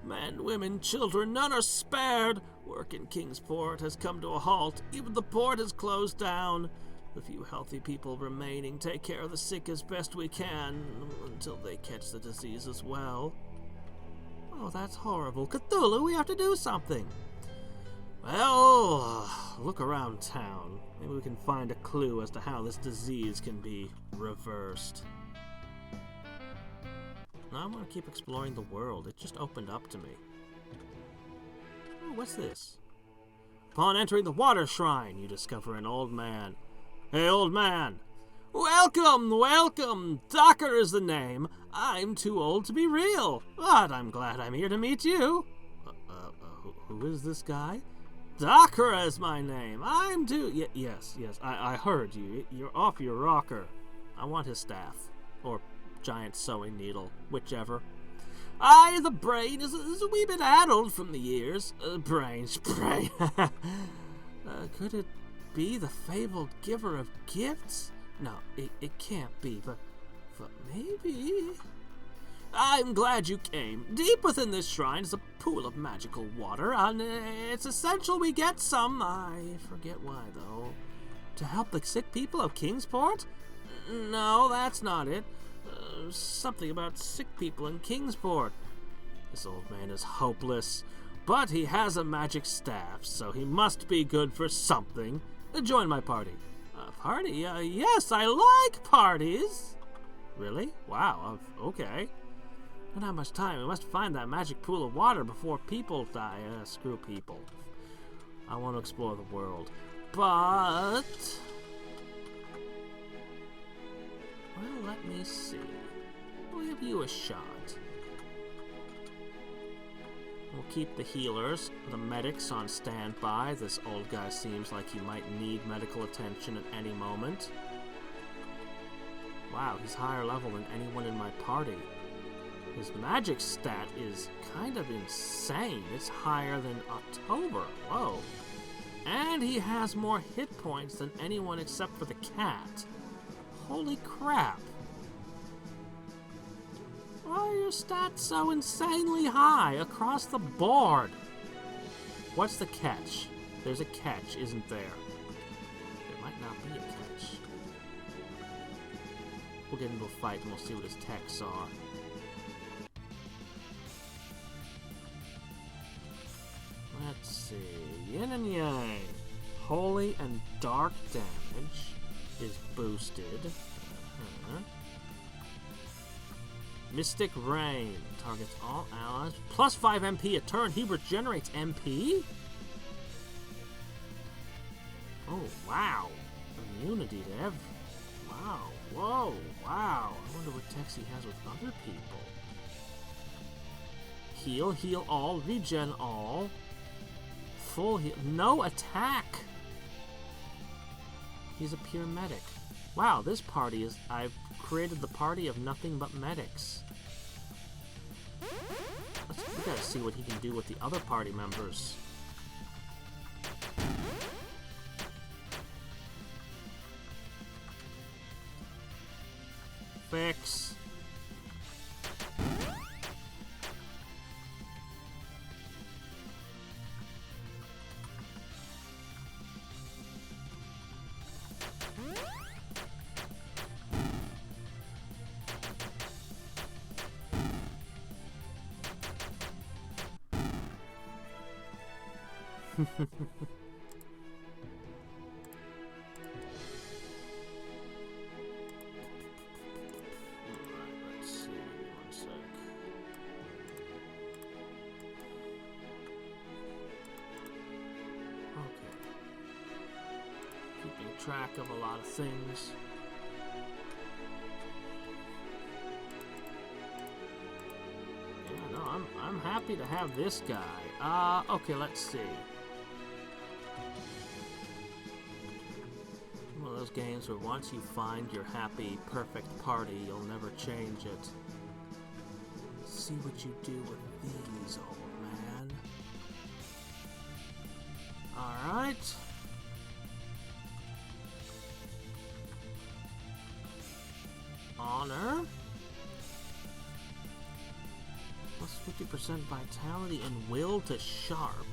Men, women, children, none are spared. Work in Kingsport has come to a halt. Even the port is closed down. The few healthy people remaining take care of the sick as best we can until they catch the disease as well. Oh, that's horrible. Cthulhu, we have to do something. Well, look around town. Maybe we can find a clue as to how this disease can be reversed. Now I want to keep exploring the world. It just opened up to me. Oh, what's this? Upon entering the water shrine, you discover an old man. Hey, old man! Welcome, welcome! Docker is the name. I'm too old to be real, but I'm glad I'm here to meet you. Who is this guy? Docker is my name. I'm too... yes, I heard you. You're off your rocker. I want his staff. Or giant sewing needle, whichever. The brain is a wee bit addled from the years. Brain. Could it be the fabled giver of gifts? No, it can't be, but maybe. I'm glad you came. Deep within this shrine is a pool of magical water, and it's essential we get some. I forget why, though. To help the sick people of Kingsport? No, that's not it. Something about sick people in Kingsport. This old man is hopeless, but he has a magic staff, so he must be good for something. Join my party. Party? Yes, I like parties. Really? Wow, okay. Don't have much time. We must find that magic pool of water before people die. Screw people. I want to explore the world. But... well, let me see. We'll give you a shot. We'll keep the healers, the medics on standby. This old guy seems like he might need medical attention at any moment. Wow, he's higher level than anyone in my party. His magic stat is kind of insane. It's higher than October. Whoa. And he has more hit points than anyone except for the cat. Holy crap. Why are your stats so insanely high across the board? What's the catch? There's a catch, isn't there? There might not be a catch. We'll get into a fight and we'll see what his techs are. Let's see. Yin and Yang. Holy and dark damage is boosted. Mystic Rain. Targets all allies. Plus 5 MP a turn. He regenerates MP? Oh, wow. Immunity to every... wow. Whoa. Wow. I wonder what techs he has with other people. Heal all. Regen all. Full heal. No attack. He's a pure medic. Wow, this party is... I've created the party of nothing but medics. We gotta see what he can do with the other party members. Fix. Alright, let's see, one sec. Okay. Keeping track of a lot of things. Yeah, no, I'm happy to have this guy. Okay, let's see. Games where once you find your happy, perfect party, you'll never change it. See what you do with these, old man. Alright. Honor. Plus 50% vitality and will to sharp.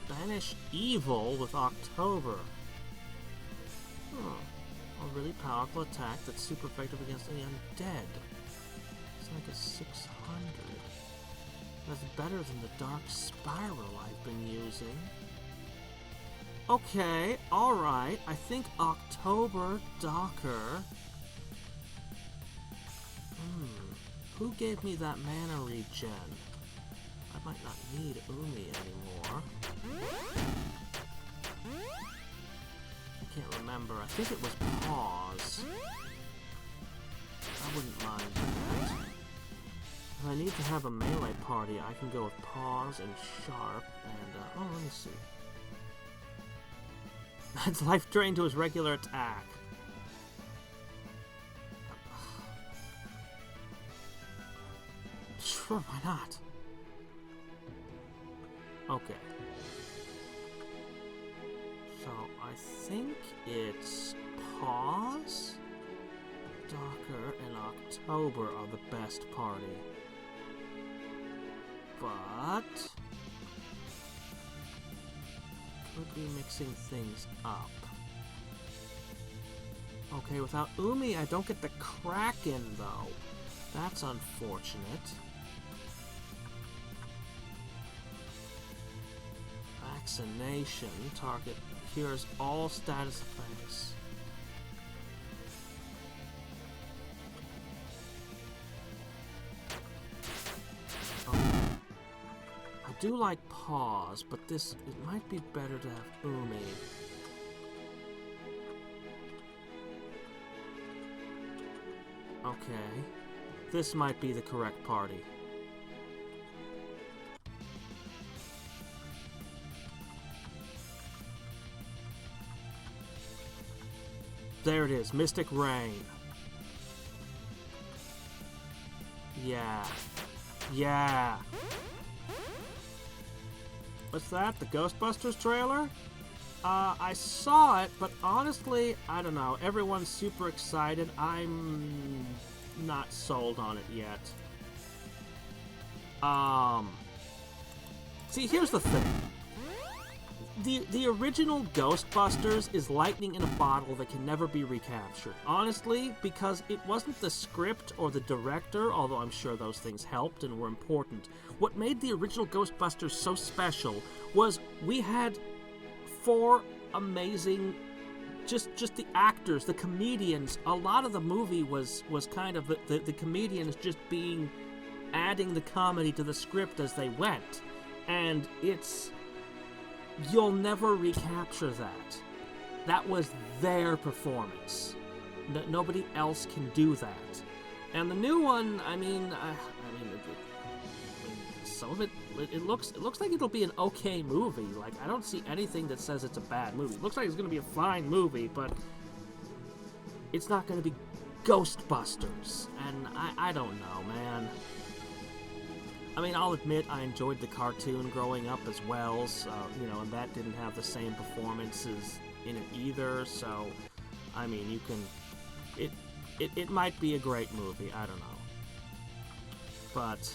Banish evil with October. A really powerful attack that's super effective against the undead. It's like a 600. That's better than the Dark Spiral I've been using. Okay, alright. I think October Docker. Who gave me that mana regen? I might not need Umi anymore. I can't remember. I think it was Pause. I wouldn't mind that. If I need to have a melee party, I can go with Pause and Sharp and, oh, let me see. That's life drained to his regular attack. Sure, why not? Okay. So, I think it's Pause, Docker, and October are the best party. But could be mixing things up. Okay, without Umi, I don't get the Kraken, though. That's unfortunate. Vaccination. Target cures all status effects. I do like Pause, but it might be better to have Umi. Okay. This might be the correct party. There it is, Mystic Rain. Yeah. Yeah. What's that? The Ghostbusters trailer? I saw it, but honestly, I don't know. Everyone's super excited. I'm not sold on it yet. See, here's the thing. The original Ghostbusters is lightning in a bottle that can never be recaptured. Honestly, because it wasn't the script or the director, although I'm sure those things helped and were important. What made the original Ghostbusters so special was we had 4 amazing, just the actors, the comedians. A lot of the movie was kind of the comedians just adding the comedy to the script as they went. And you'll never recapture that. That was their performance. Nobody else can do that. And the new one, some of it looks like it'll be an okay movie. Like, I don't see anything that says it's a bad movie. It looks like it's going to be a fine movie, but it's not going to be Ghostbusters. And I don't know, man. I mean, I'll admit I enjoyed the cartoon growing up as well, so, and that didn't have the same performances in it either, so, I mean, you can, it might be a great movie, I don't know. But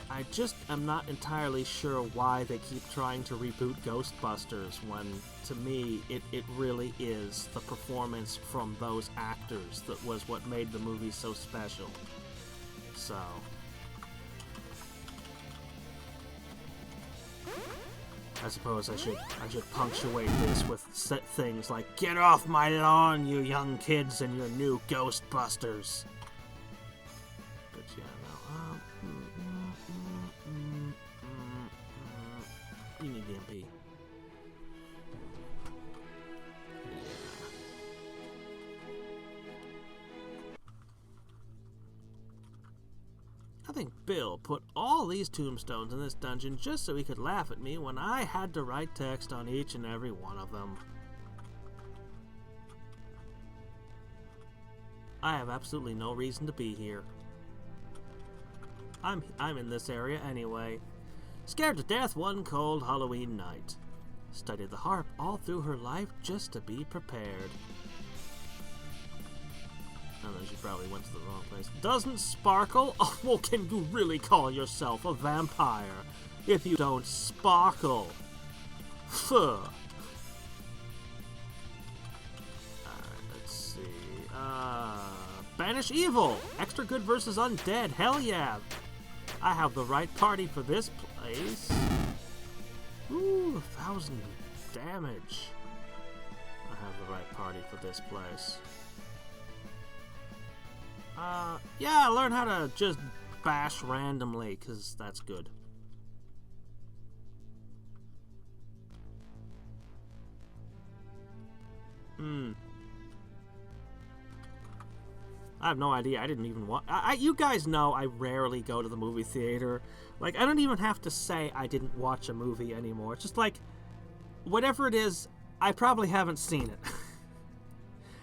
I just am not entirely sure why they keep trying to reboot Ghostbusters when, to me, it really is the performance from those actors that was what made the movie so special. So I suppose I should punctuate this with things like, "Get off my lawn, you young kids and your new Ghostbusters." But yeah, no. You need the MP. I think Bill put all these tombstones in this dungeon just so he could laugh at me when I had to write text on each and every one of them. I have absolutely no reason to be here. I'm in this area anyway. Scared to death one cold Halloween night. Studied the harp all through her life just to be prepared. And then she probably went to the wrong place. Doesn't sparkle? Oh, well, can you really call yourself a vampire if you don't sparkle? Phew. Alright, let's see. Banish evil! Extra good versus undead. Hell yeah! I have the right party for this place. Ooh, 1,000 damage. I have the right party for this place. Yeah, learn how to just bash randomly, because that's good. I have no idea. I didn't even watch. You guys know I rarely go to the movie theater. Like, I don't even have to say I didn't watch a movie anymore. It's just like, whatever it is, I probably haven't seen it.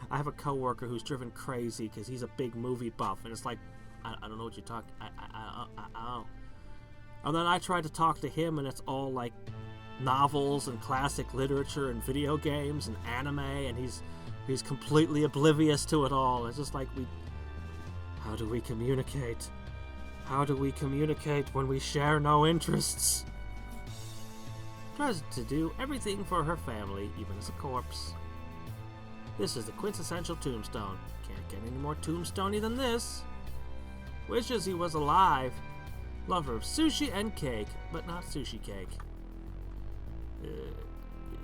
I have a coworker who's driven crazy because he's a big movie buff, and it's like, I don't know what you're talking. I. And then I tried to talk to him, and it's all like novels and classic literature and video games and anime, and he's completely oblivious to it all. It's just like how do we communicate? How do we communicate when we share no interests? Tries to do everything for her family, even as a corpse. This is the quintessential tombstone. Can't get any more tombstoney than this. Wishes he was alive. Lover of sushi and cake, but not sushi cake.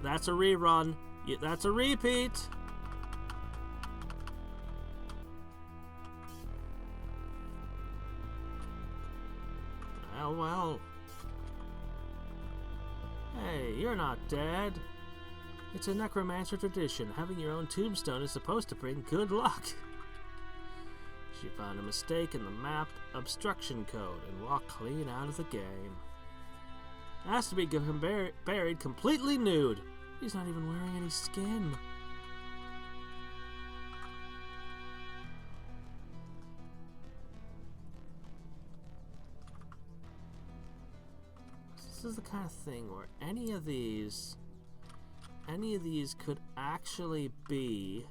That's a rerun. That's a repeat. Well. Hey, you're not dead. It's a necromancer tradition. Having your own tombstone is supposed to bring good luck. She found a mistake in the map obstruction code and walked clean out of the game. Has to be buried completely nude. He's not even wearing any skin. This is the kind of thing where any of these could actually be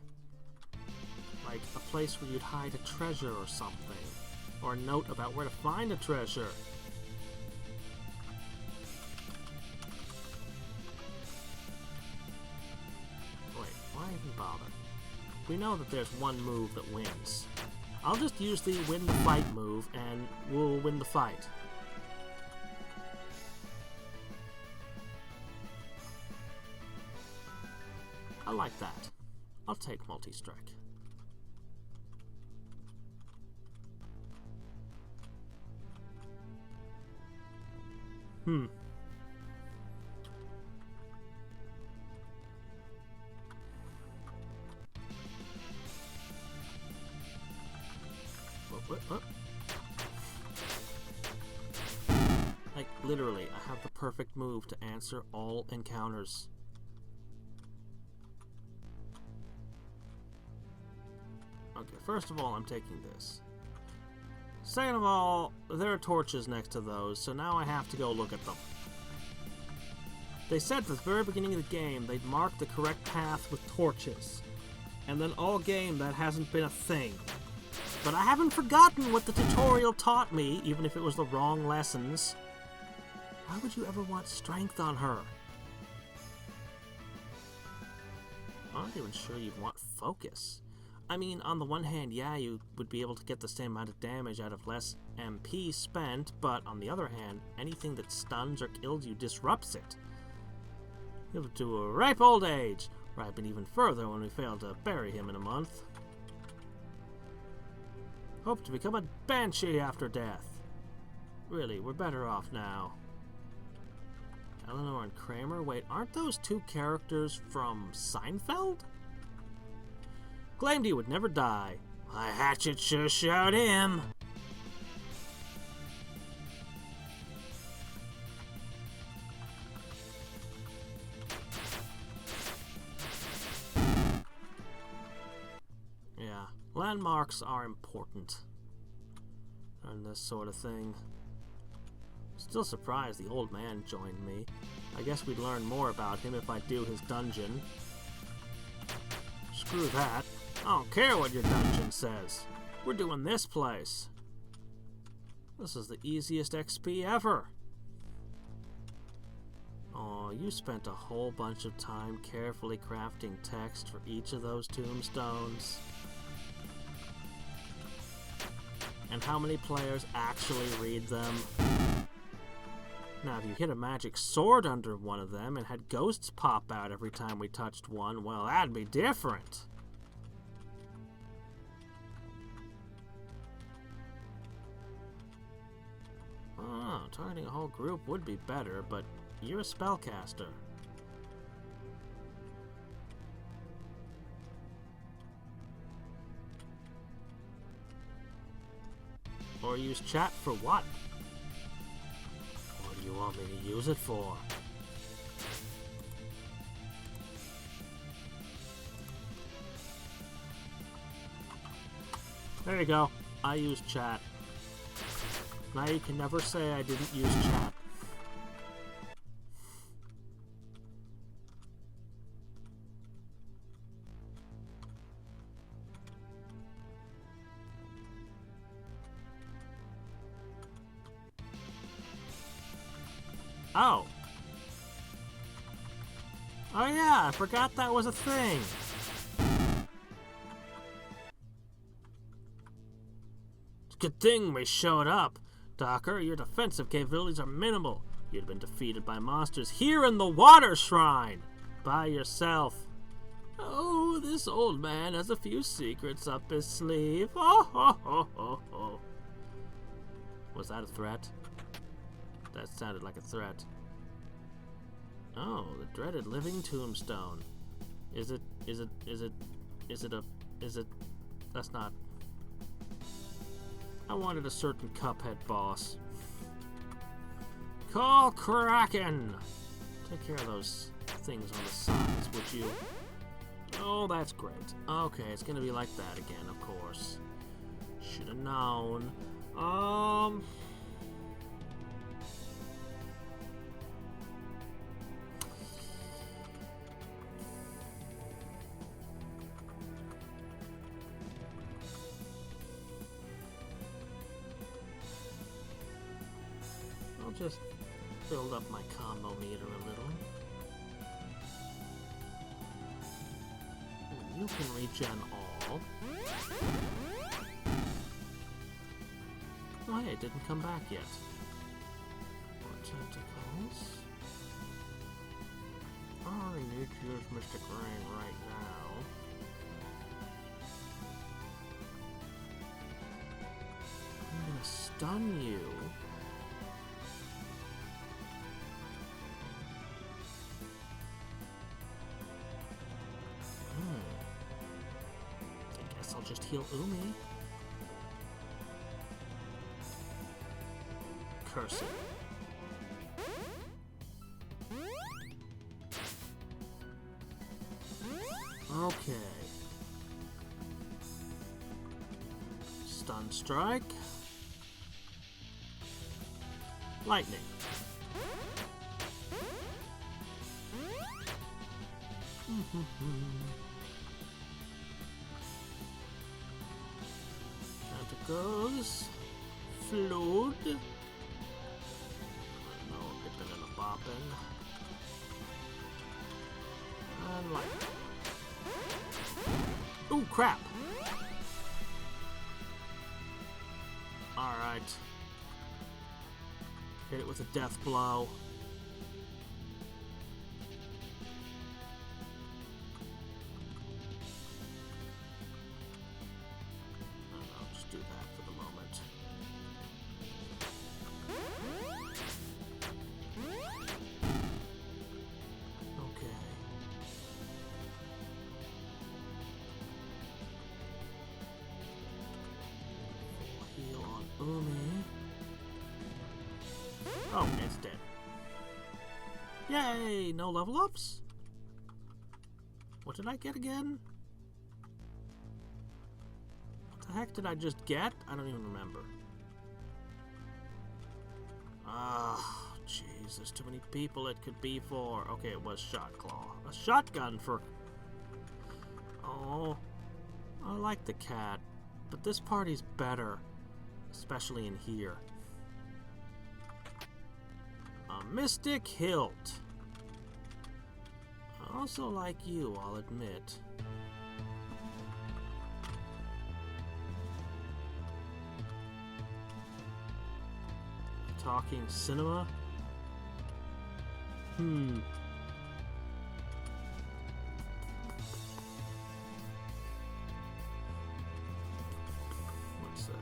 like a place where you'd hide a treasure or something, or a note about where to find a treasure. Wait, why even bother? We know that there's one move that wins. I'll just use the win the fight move and we'll win the fight. I like that. I'll take multi-strike. What? Like, literally, I have the perfect move to answer all encounters. Okay, first of all, I'm taking this. Second of all, there are torches next to those, so now I have to go look at them. They said at the very beginning of the game they'd mark the correct path with torches. And then all game that hasn't been a thing. But I haven't forgotten what the tutorial taught me, even if it was the wrong lessons. Why would you ever want strength on her? I'm not even sure you'd want focus. I mean, on the one hand, yeah, you would be able to get the same amount of damage out of less MP spent, but on the other hand, anything that stuns or kills you disrupts it. Give it to a ripe old age, ripen even further when we fail to bury him in a month. Hope to become a banshee after death. Really, we're better off now. Eleanor and Kramer? Wait, aren't those two characters from Seinfeld? Claimed he would never die. My hatchet sure showed him. Yeah, landmarks are important and this sort of thing. Still surprised the old man joined me. I guess we'd learn more about him if I do his dungeon. Screw that. I don't care what your dungeon says. We're doing this place. This is the easiest XP ever. Oh, you spent a whole bunch of time carefully crafting text for each of those tombstones. And how many players actually read them? Now, if you hit a magic sword under one of them and had ghosts pop out every time we touched one, well, that'd be different. Oh, targeting a whole group would be better, but you're a spellcaster. Or use chat for what? What do you want me to use it for? There you go. I use chat. Now you can never say I didn't use chat. Oh. Oh yeah, I forgot that was a thing. Good thing we showed up. Docker, your defensive capabilities are minimal. You'd been defeated by monsters here in the water shrine. By yourself. Oh, this old man has a few secrets up his sleeve. Oh, ho, ho, ho, ho. Was that a threat? That sounded like a threat. Oh, the dreaded living tombstone. Is it, that's not. I wanted a certain Cuphead boss. Call Kraken! Take care of those things on the sides, would you? Oh, that's great. Okay, it's gonna be like that again, of course. Should have known. I'll just build up my combo meter a little. You can regen all. Oh hey, it didn't come back yet. More tentacles. I need to use Mystic Rain right now. I'm gonna stun you. I'll just heal Umi. Curse it. Okay. Stun strike. Lightning. Goes Flood. I don't know, pippin' and a boppin'. And lightning. Ooh, crap! Alright. Hit it with a death blow. Oh, it's dead. Yay! No level ups? What did I get again? What the heck did I just get? I don't even remember. Ah, jeez, there's too many people it could be for. Okay, it was Shot Claw. A shotgun for... Oh, I like the cat, but this party's better, especially in here. A Mystic Hilt. I also like you, I'll admit. Talking cinema? One sec.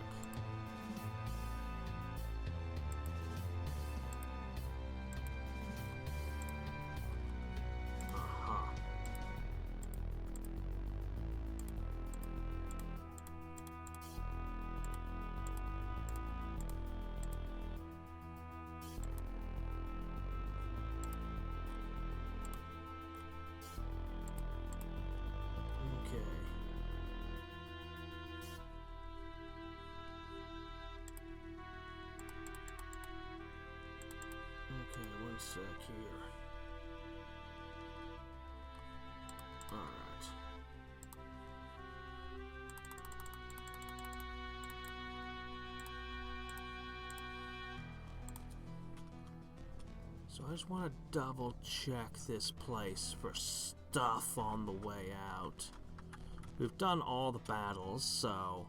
sec here. Alright. So I just want to double check this place for stuff on the way out. We've done all the battles, so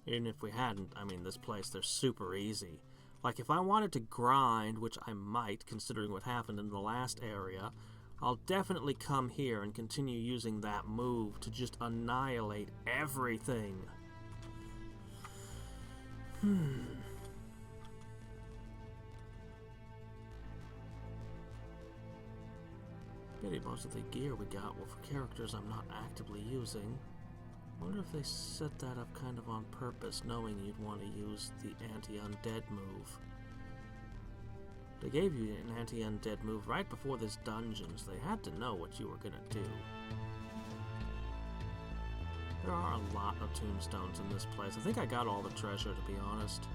even if we hadn't, I mean, this place, they're super easy. Like, if I wanted to grind, which I might, considering what happened in the last area, I'll definitely come here and continue using that move to just annihilate everything. Pity most of the gear we got were for characters I'm not actively using. Wonder if they set that up kind of on purpose, knowing you'd want to use the anti-undead move. They gave you an anti-undead move right before this dungeon, so they had to know what you were gonna do. There are a lot of tombstones in this place. I think I got all the treasure, to be honest.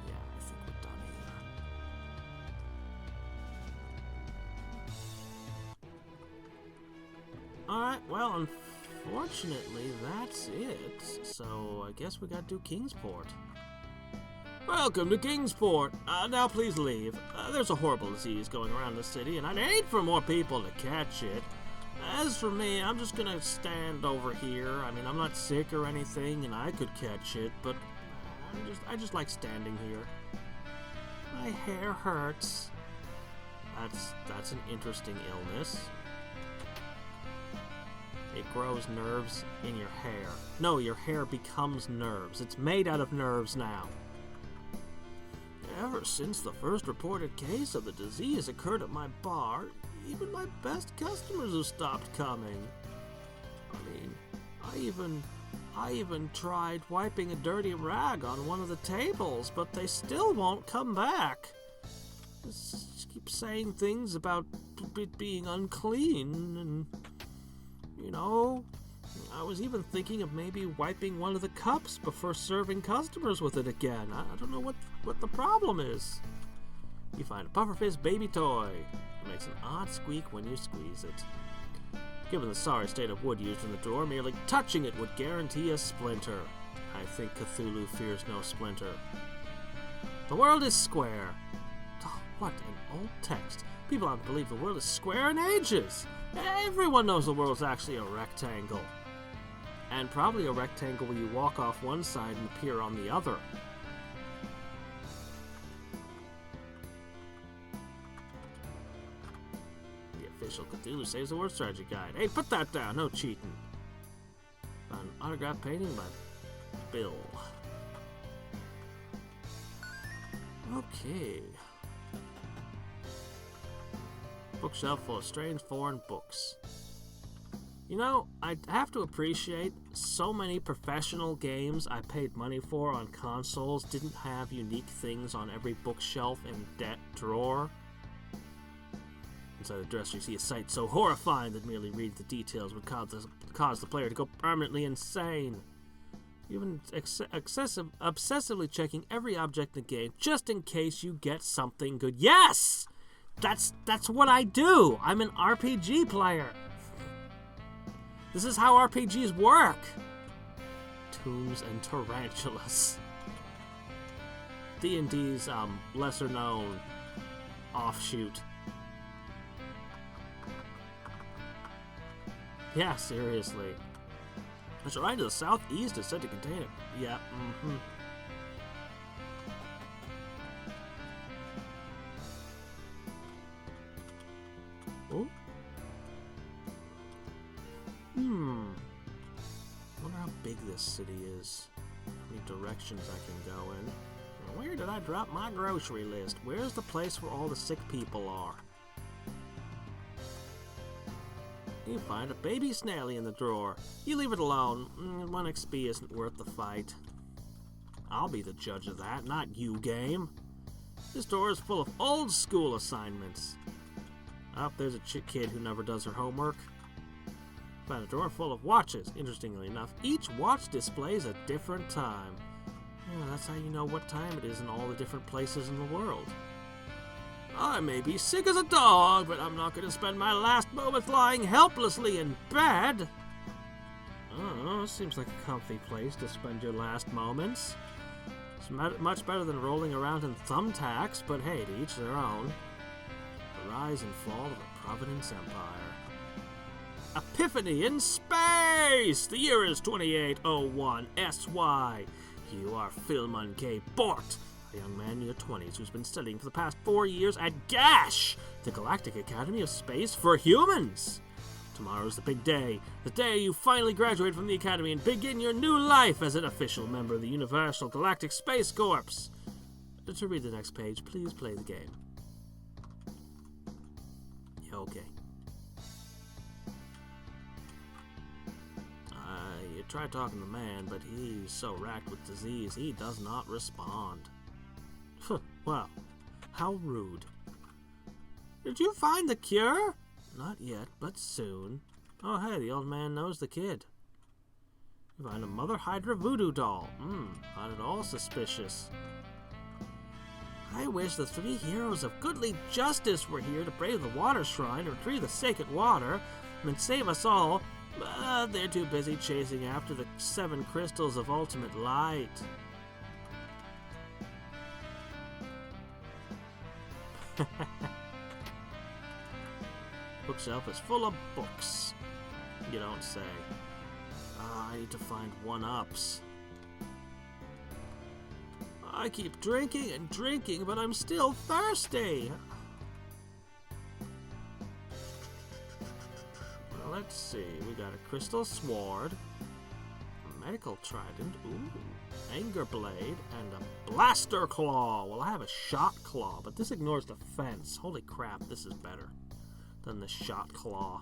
Yeah, I think we're done here. Alright, well, unfortunately, that's it. So, I guess we gotta do Kingsport. Welcome to Kingsport. Now please leave. There's a horrible disease going around the city, and I'd hate for more people to catch it. As for me, I'm just gonna stand over here. I mean, I'm not sick or anything, and I could catch it, but I just like standing here. My hair hurts. That's an interesting illness. It grows nerves in your hair. No, your hair becomes nerves. It's made out of nerves now. Ever since the first reported case of the disease occurred at my bar, even my best customers have stopped coming. I mean, I even tried wiping a dirty rag on one of the tables, but they still won't come back. Just keep saying things about it being unclean, and, you know, I was even thinking of maybe wiping one of the cups before serving customers with it again. I don't know what the problem is. You find a pufferfish baby toy. It makes an odd squeak when you squeeze it. Given the sorry state of wood used in the drawer, merely touching it would guarantee a splinter. I think Cthulhu fears no splinter. The world is square. Oh, what an old text. People haven't believed the world is square in ages. Everyone knows the world's actually a rectangle. And probably a rectangle where you walk off one side and appear on the other. The official Cthulhu Saves the World strategy guide. Hey, put that down, no cheating. An autograph painting by Bill. Okay. Bookshelf full of strange foreign books. You know, I have to appreciate so many professional games I paid money for on consoles didn't have unique things on every bookshelf and drawer. Inside the dresser you see a sight so horrifying that merely reading the details would cause the player to go permanently insane. Even obsessively checking every object in the game just in case you get something good. Yes! That's what I do! I'm an RPG player! This is how RPGs work! Tombs and tarantulas. D&D's lesser known offshoot. Yeah, seriously. The shrine to the southeast is said to contain it. Yeah, Oh? Wonder how big this city is. How many directions I can go in. Where did I drop my grocery list? Where's the place where all the sick people are? You find a baby snaily in the drawer. You leave it alone. 1 XP isn't worth the fight. I'll be the judge of that, not you, game. This drawer is full of old school assignments. Oh, there's a kid who never does her homework. Find a drawer full of watches. Interestingly enough, each watch displays a different time. Yeah, that's how you know what time it is in all the different places in the world. I may be sick as a dog, but I'm not going to spend my last moments lying helplessly in bed. Oh, seems like a comfy place to spend your last moments. It's much better than rolling around in thumbtacks, but hey, to each their own. The rise and fall of the Providence Empire. Epiphany in space! The year is 2801 SY. You are Philmon K. Bort, a young man in your 20s who's been studying for the past 4 years at GASH, the Galactic Academy of Space for Humans. Tomorrow's the big day, the day you finally graduate from the Academy and begin your new life as an official member of the Universal Galactic Space Corps. To read the next page, please play the game. Yeah, okay. You try talking to the man, but he's so racked with disease, he does not respond. Well, how rude. Did you find the cure? Not yet, but soon. Oh, hey, the old man knows the kid. You find a Mother Hydra voodoo doll. Not at all suspicious. I wish the 3 heroes of goodly justice were here to brave the water shrine, retrieve the sacred water, and save us all, but they're too busy chasing after the 7 crystals of ultimate light. Bookshelf is full of books. You don't say. I need to find 1-ups. I keep drinking and drinking, but I'm still thirsty. Well, let's see. We got a crystal sword, a medical trident, anger blade, and a blaster claw. Well, I have a shot claw, but this ignores the fence. Holy crap, this is better than the shot claw.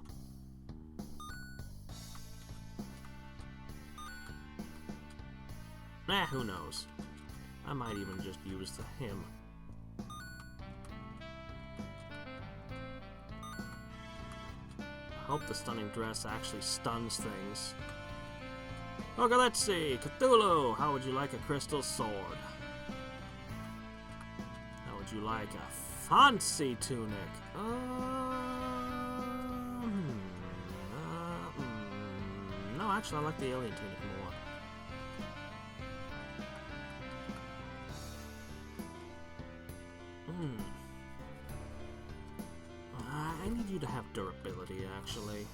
Who knows? I might even just use the hymn. I hope the stunning dress actually stuns things. Okay, let's see. Cthulhu, how would you like a crystal sword? How would you like a fancy tunic? No, actually, I like the alien tunic more. I need you to have durability, actually.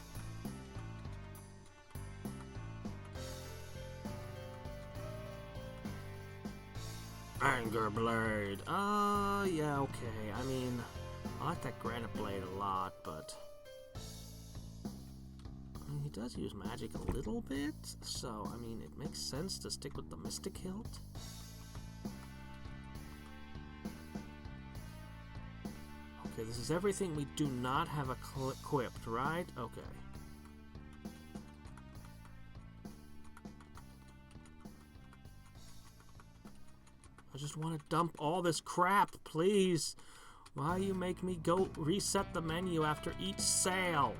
Anger blade. Yeah, okay. I mean, I like that granite blade a lot, but I mean, he does use magic a little bit, so I mean, it makes sense to stick with the Mystic Hilt. Okay, this is everything we do not have equipped, right? Okay. I just want to dump all this crap, please. Why you make me go reset the menu after each sale?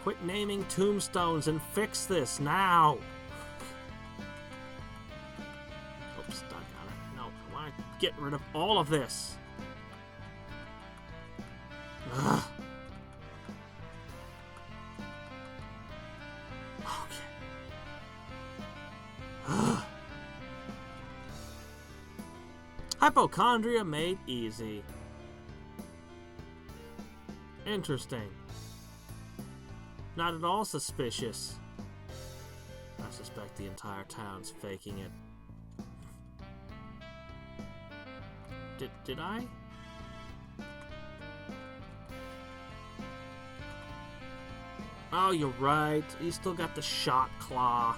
Quit naming tombstones and fix this now. Oops, stuck on it. No, I want to get rid of all of this. Ugh. Hypochondria made easy. Interesting. Not at all suspicious. I suspect the entire town's faking it. Did I? Oh, you're right. He's still got the shot claw.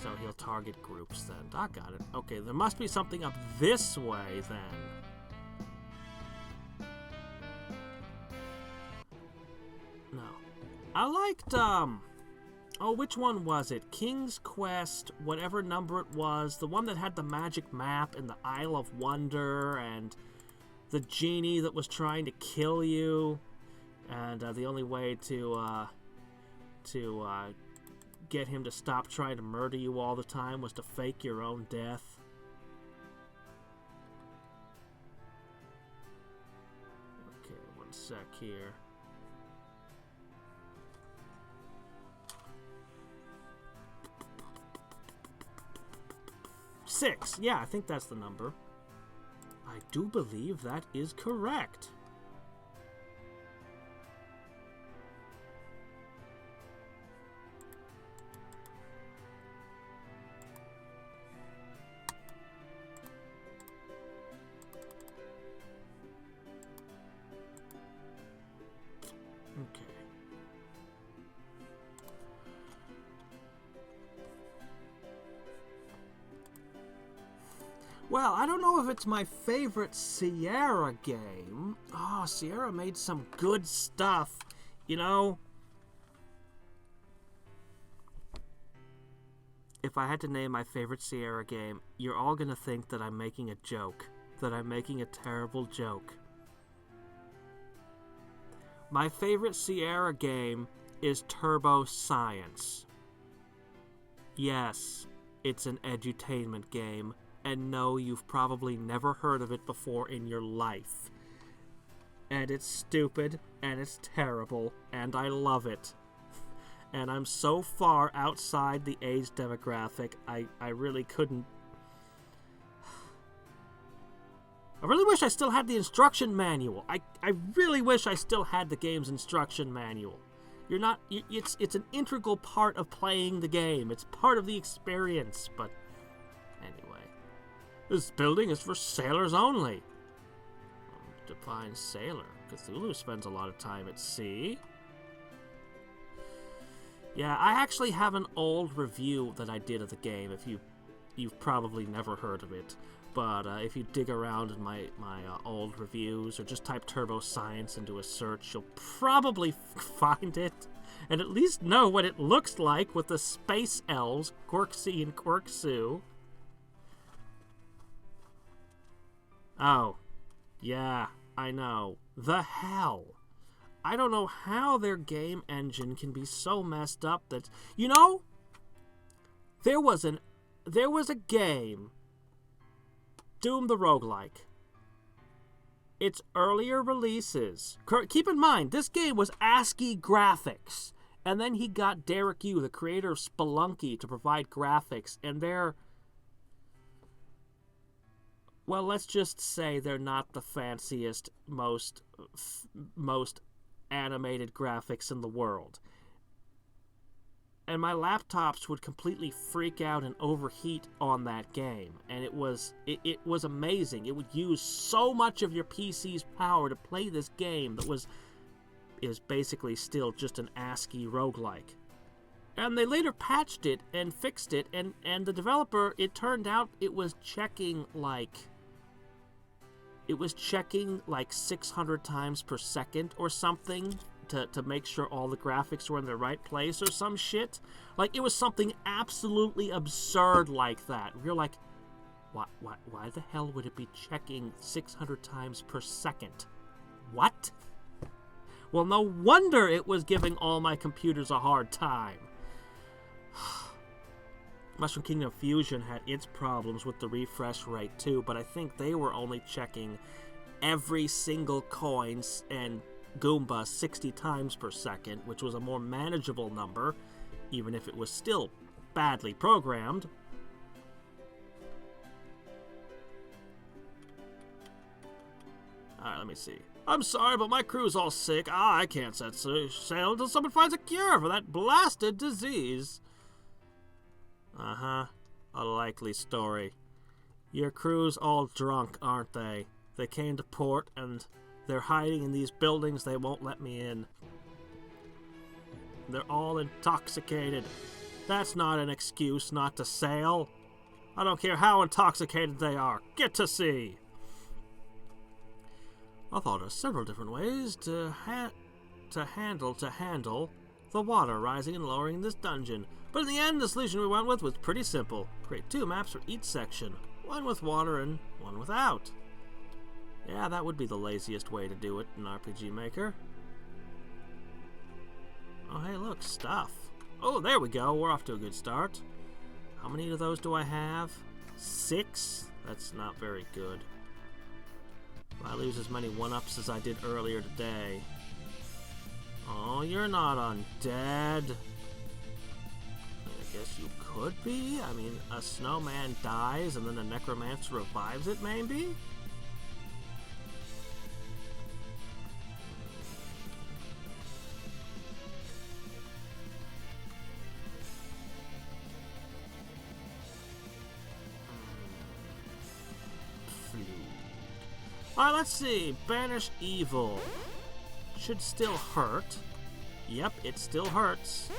So he'll target groups then. I got it. Okay, there must be something up this way then. No. I liked, oh, which one was it? King's Quest, whatever number it was. The one that had the magic map and the Isle of Wonder and the genie that was trying to kill you. And the only way to, to get him to stop trying to murder you all the time was to fake your own death. Okay, one sec here. Six. Yeah, I think that's the number. I do believe that is correct. Okay. Well, I don't know if it's my favorite Sierra game. Oh, Sierra made some good stuff. You know, if I had to name my favorite Sierra game, you're all gonna think that I'm making a joke. That I'm making a terrible joke. My favorite Sierra game is Turbo Science. Yes, it's an edutainment game. And no, you've probably never heard of it before in your life. And it's stupid, and it's terrible, and I love it. And I'm so far outside the age demographic, I really couldn't... I really wish I still had the instruction manual. I really wish I still had the game's instruction manual. You're not... It's an integral part of playing the game. It's part of the experience, but... Anyway. This building is for sailors only. Define sailor. Cthulhu spends a lot of time at sea. Yeah, I actually have an old review that I did of the game. If you've probably never heard of it, but if you dig around in my old reviews or just type Turbo Science into a search, you'll probably find it and at least know what it looks like with the space elves, Quirksea and Quirksue. Oh, yeah, I know. The hell. I don't know how their game engine can be so messed up that... You know, there was a game, Doom the Roguelike. Its earlier releases... Keep in mind, this game was ASCII graphics. And then he got Derek Yu, the creator of Spelunky, to provide graphics. And they're... Well, let's just say they're not the fanciest, most animated graphics in the world. And my laptops would completely freak out and overheat on that game. And it was amazing. It would use so much of your PC's power to play this game that was basically still just an ASCII roguelike. And they later patched it and fixed it, and the developer, it turned out it was checking like 600 times per second or something to make sure all the graphics were in the right place or some shit. Like, it was something absolutely absurd like that. You're like, why the hell would it be checking 600 times per second? What? Well, no wonder it was giving all my computers a hard time. Mushroom Kingdom Fusion had its problems with the refresh rate too, but I think they were only checking every single coin and Goomba 60 times per second, which was a more manageable number, even if it was still badly programmed. Alright, let me see. I'm sorry, but my crew's all sick. I can't set sail until someone finds a cure for that blasted disease. Uh-huh. A likely story. Your crew's all drunk, aren't they? They came to port, and they're hiding in these buildings. They won't let me in. They're all intoxicated. That's not an excuse not to sail. I don't care how intoxicated they are. Get to sea! I thought of several different ways to handle the water rising and lowering in this dungeon. But in the end, the solution we went with was pretty simple. Create 2 maps for each section. One with water and one without. Yeah, that would be the laziest way to do it in RPG Maker. Oh, hey, look, stuff. Oh, there we go. We're off to a good start. How many of those do I have? 6? That's not very good. If I lose as many 1-ups as I did earlier today. Oh, you're not undead. I guess you could be. I mean, a snowman dies and then a necromancer revives it, maybe? Alright, let's see. Banish evil. Should still hurt. Yep, it still hurts.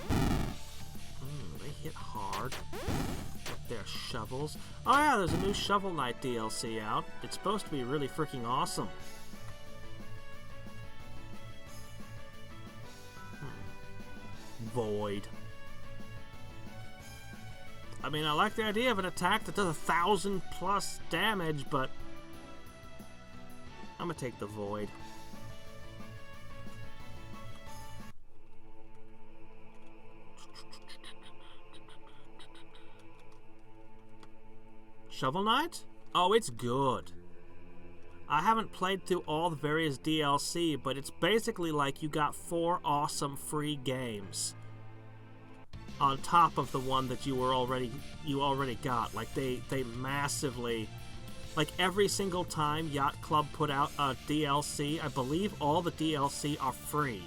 They hit hard with their shovels. Oh yeah, there's a new Shovel Knight DLC out. It's supposed to be really freaking awesome. Void. I mean, I like the idea of an attack that does 1,000+ damage, but I'm gonna take the Void. Shovel Knight? Oh, it's good. I haven't played through all the various DLC, but it's basically like you got 4 awesome free games on top of the one that you already got. Like they massively, like every single time Yacht Club put out a DLC, I believe all the DLC are free,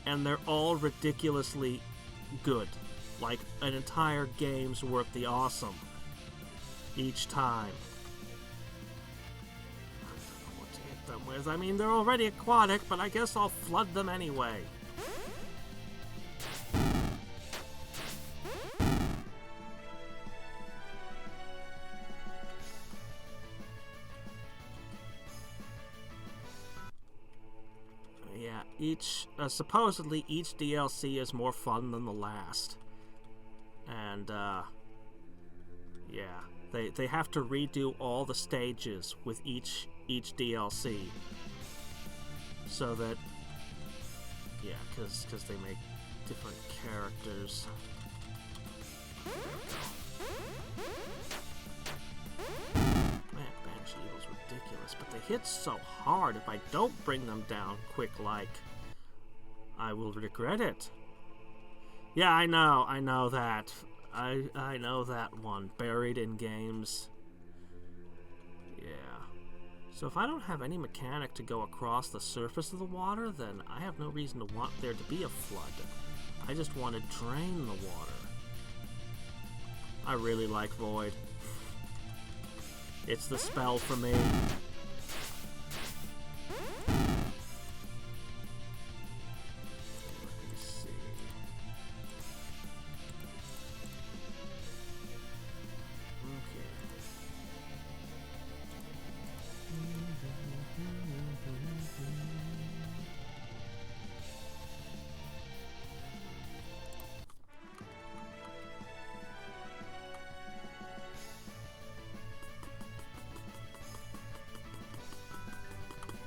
and they're all ridiculously good. Like an entire game's worth the awesome each time. I don't know what to hit them with. I mean, they're already aquatic, but I guess I'll flood them anyway. Yeah, supposedly each DLC is more fun than the last. And, yeah, they have to redo all the stages with each DLC. So that, yeah, because they make different characters. Man, Banish Evil's ridiculous, but they hit so hard. If I don't bring them down quick like, I will regret it. Yeah, I know that. I know that one. Buried in games. Yeah. So if I don't have any mechanic to go across the surface of the water, then I have no reason to want there to be a flood. I just want to drain the water. I really like Void. It's the spell for me.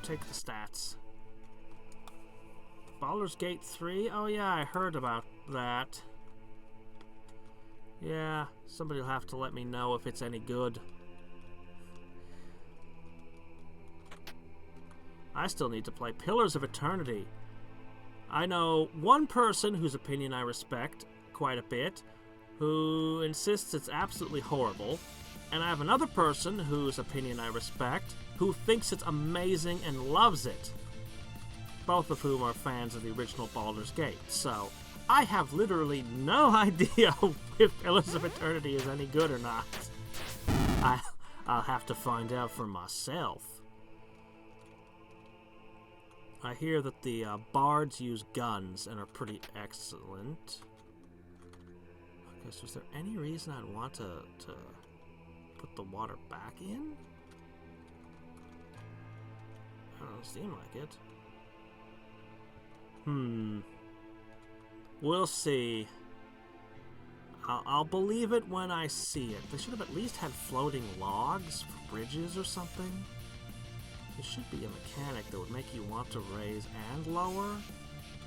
Take the stats. Baldur's Gate 3? Oh yeah, I heard about that. Yeah, somebody will have to let me know if it's any good. I still need to play Pillars of Eternity. I know one person whose opinion I respect quite a bit, who insists it's absolutely horrible, and I have another person whose opinion I respect, who thinks it's amazing and loves it. Both of whom are fans of the original Baldur's Gate. So, I have literally no idea if Pillars of Eternity is any good or not. I'll have to find out for myself. I hear that the bards use guns and are pretty excellent. Okay, so is there any reason I'd want to put the water back in? I don't seem like it. We'll see. I'll believe it when I see it. They should have at least had floating logs for bridges or something. There should be a mechanic that would make you want to raise and lower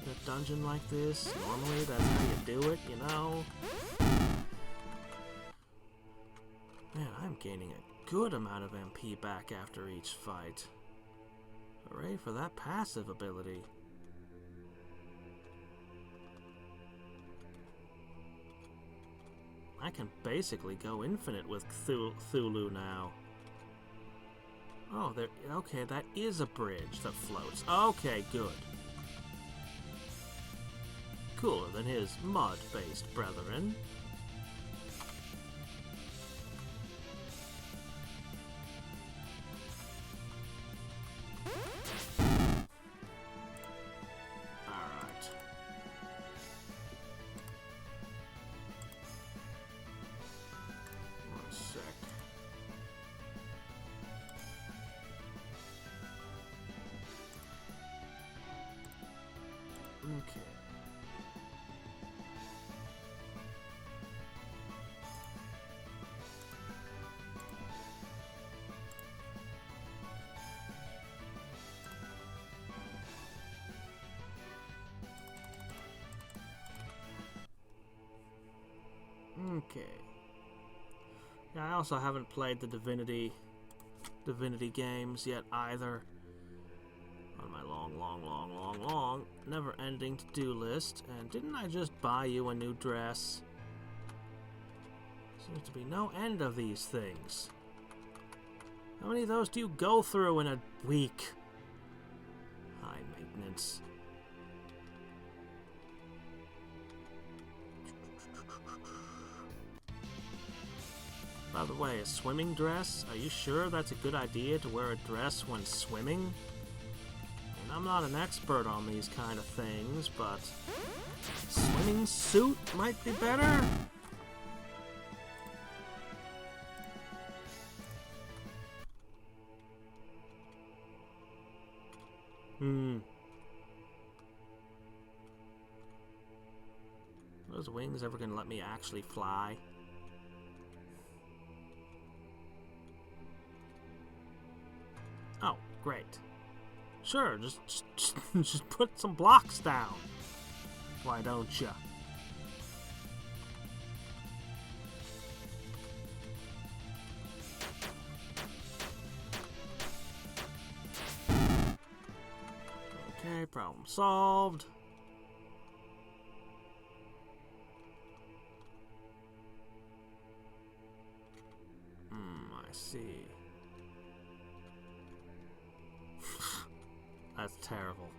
in a dungeon like this. Normally, that's how you do it, you know? Man, I'm gaining a good amount of MP back after each fight. Hooray for that passive ability. I can basically go infinite with Cthulhu now. Oh, okay, that is a bridge that floats. Okay, good. Cooler than his mud-based brethren. Okay. Okay. Yeah, I also haven't played the Divinity games yet either. On my long, never-ending to-do list. And didn't I just buy you a new dress? Seems to be no end of these things. How many of those do you go through in a week? High maintenance. By the way, a swimming dress? Are you sure that's a good idea to wear a dress when swimming? I'm not an expert on these kind of things, but swimming suit might be better. Are those wings ever gonna let me actually fly? Oh, great. Sure, just put some blocks down. Why don't you? Okay, problem solved. I see. That's terrible.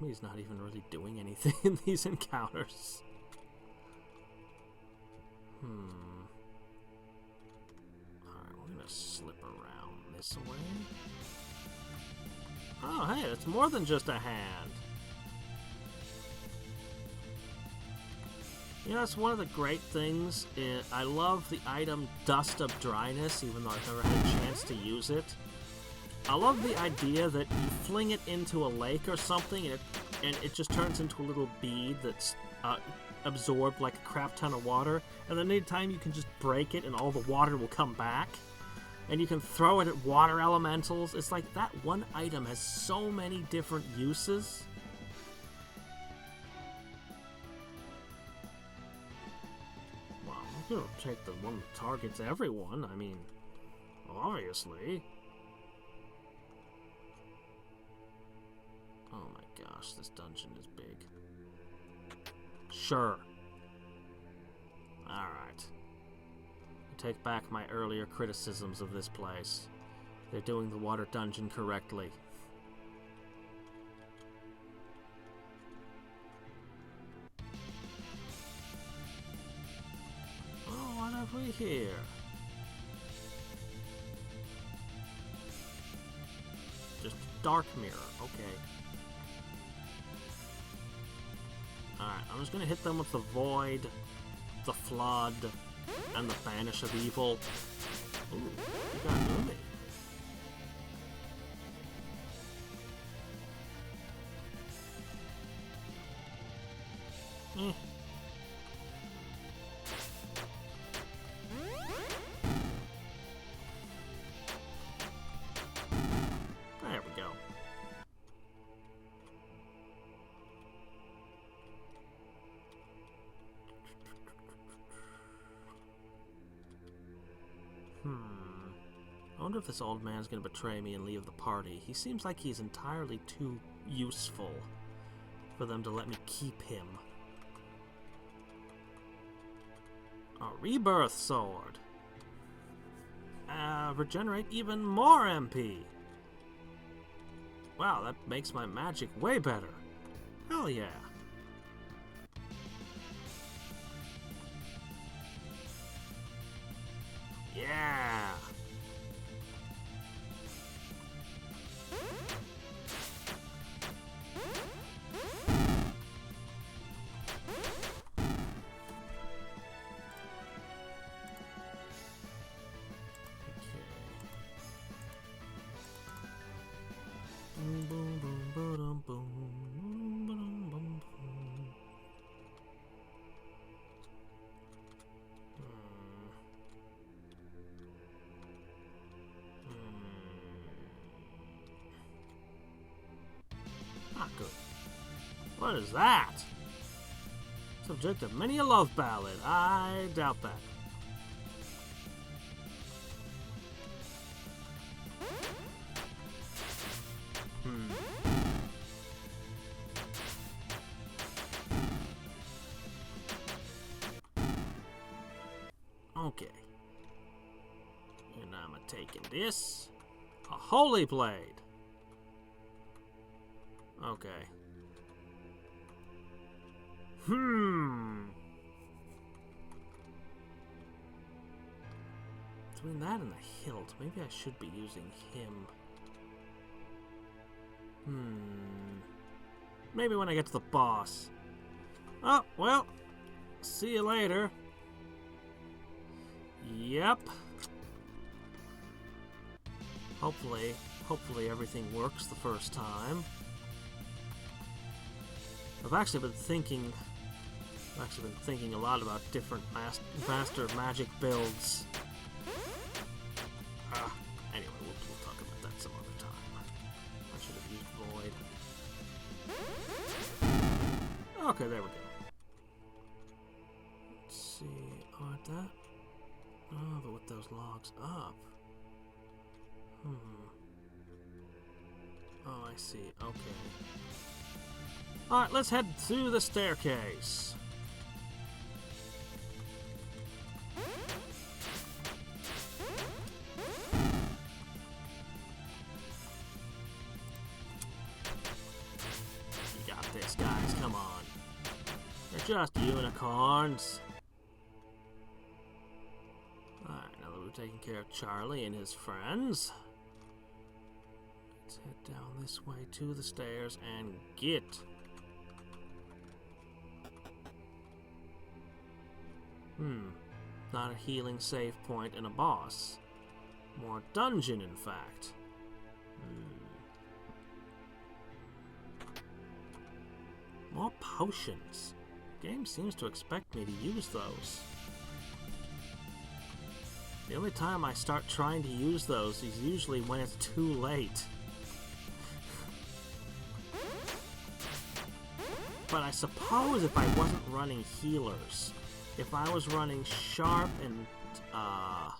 He's not even really doing anything in these encounters. Alright, we're gonna slip around this way. Oh, hey, it's more than just a hand. You know, that's one of the great things. I love the item Dust of Dryness, even though I've never had a chance to use it. I love the idea that you fling it into a lake or something, and it just turns into a little bead that's absorbed like a crap ton of water. And then anytime you can just break it and all the water will come back. And you can throw it at water elementals. It's like that one item has so many different uses. Well, I'm gonna take the one that targets everyone. I mean, obviously. Oh my gosh, this dungeon is big. Sure. Alright. Take back my earlier criticisms of this place. They're doing the water dungeon correctly. Oh, what have we here? Just a dark mirror, okay. Alright, I'm just gonna hit them with the Void, the Flood, and the Banish of Evil. Ooh, you got Umi. Eh. There we go. I wonder if this old man's gonna betray me and leave the party. He seems like he's entirely too useful for them to let me keep him. A rebirth sword. Regenerate even more MP. Wow, that makes my magic way better. Hell yeah. Yeah. Not good. What is that? Subject of many a love ballad. I doubt that. Okay. And I'm taking this. A holy blade. Okay. Between that and the hilt, maybe I should be using him. Maybe when I get to the boss. Oh, well. See you later. Yep. Hopefully everything works the first time. I've actually been thinking a lot about different master magic builds. Anyway, we'll talk about that some other time. I should have used Void. Okay, there we go. Let's see, that. Oh, but with those logs up. Oh, I see. Okay. Alright, let's head through the staircase. You got this, guys. Come on. They're just unicorns. Alright, now that we've taken care of Charlie and his friends, let's head down this way to the stairs and get. Not a healing save point and a boss. More dungeon, in fact. More potions. The game seems to expect me to use those. The only time I start trying to use those is usually when it's too late. But I suppose if I wasn't running healers, if I was running sharp and, I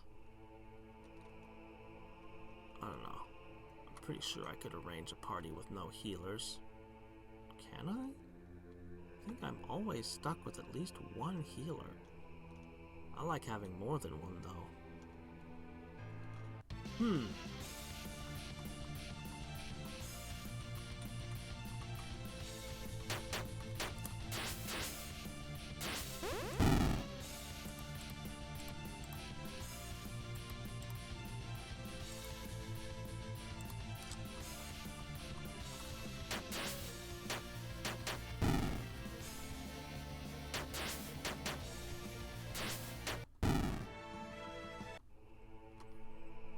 don't know. I'm pretty sure I could arrange a party with no healers. Can I? I think I'm always stuck with at least one healer. I like having more than one, though.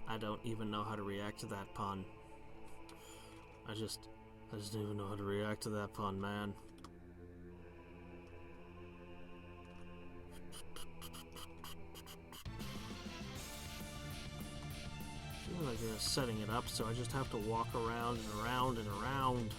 I don't even know how to react to that pun. I just don't even know how to react to that pun, man. of just setting it up so I just have to walk around and around and around.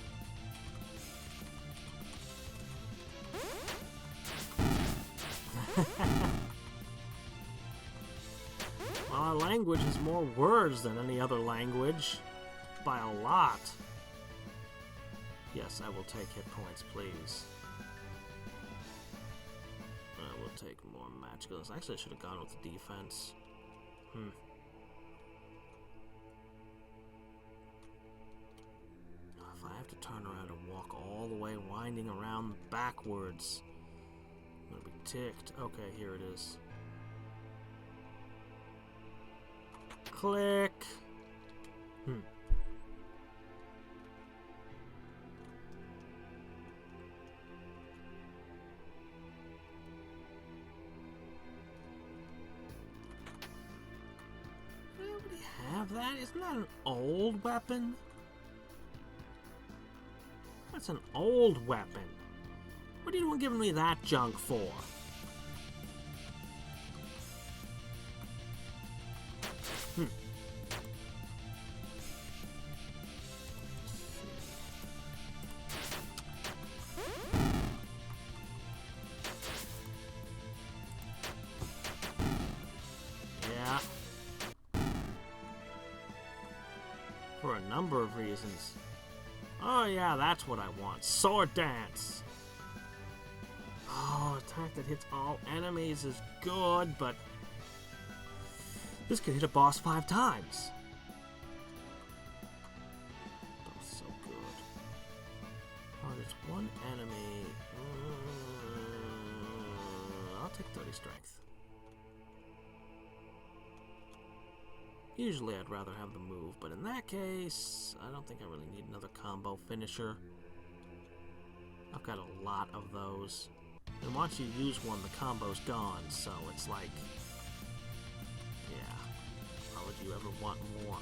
Well, our language has more words than any other language. By a lot. Yes, I will take hit points, please. I will take more magicals. Actually, I should have gone with the defense. If I have to turn around and walk all the way, winding around backwards, I'm gonna be ticked. Okay, here it is. Click. Have that? Isn't that an old weapon? That's an old weapon. What are you giving me that junk for? Yeah. For a number of reasons. Oh yeah, that's what I want. Sword dance! Oh, attack that hits all enemies is good, but this could hit a boss 5 times. That's so good. Oh, there's one enemy. I'll take 30 strength. Usually I'd rather have the move, but in that case, I don't think I really need another combo finisher. I've got a lot of those. And once you use one, the combo's gone, so it's like... yeah. Why would you ever want more?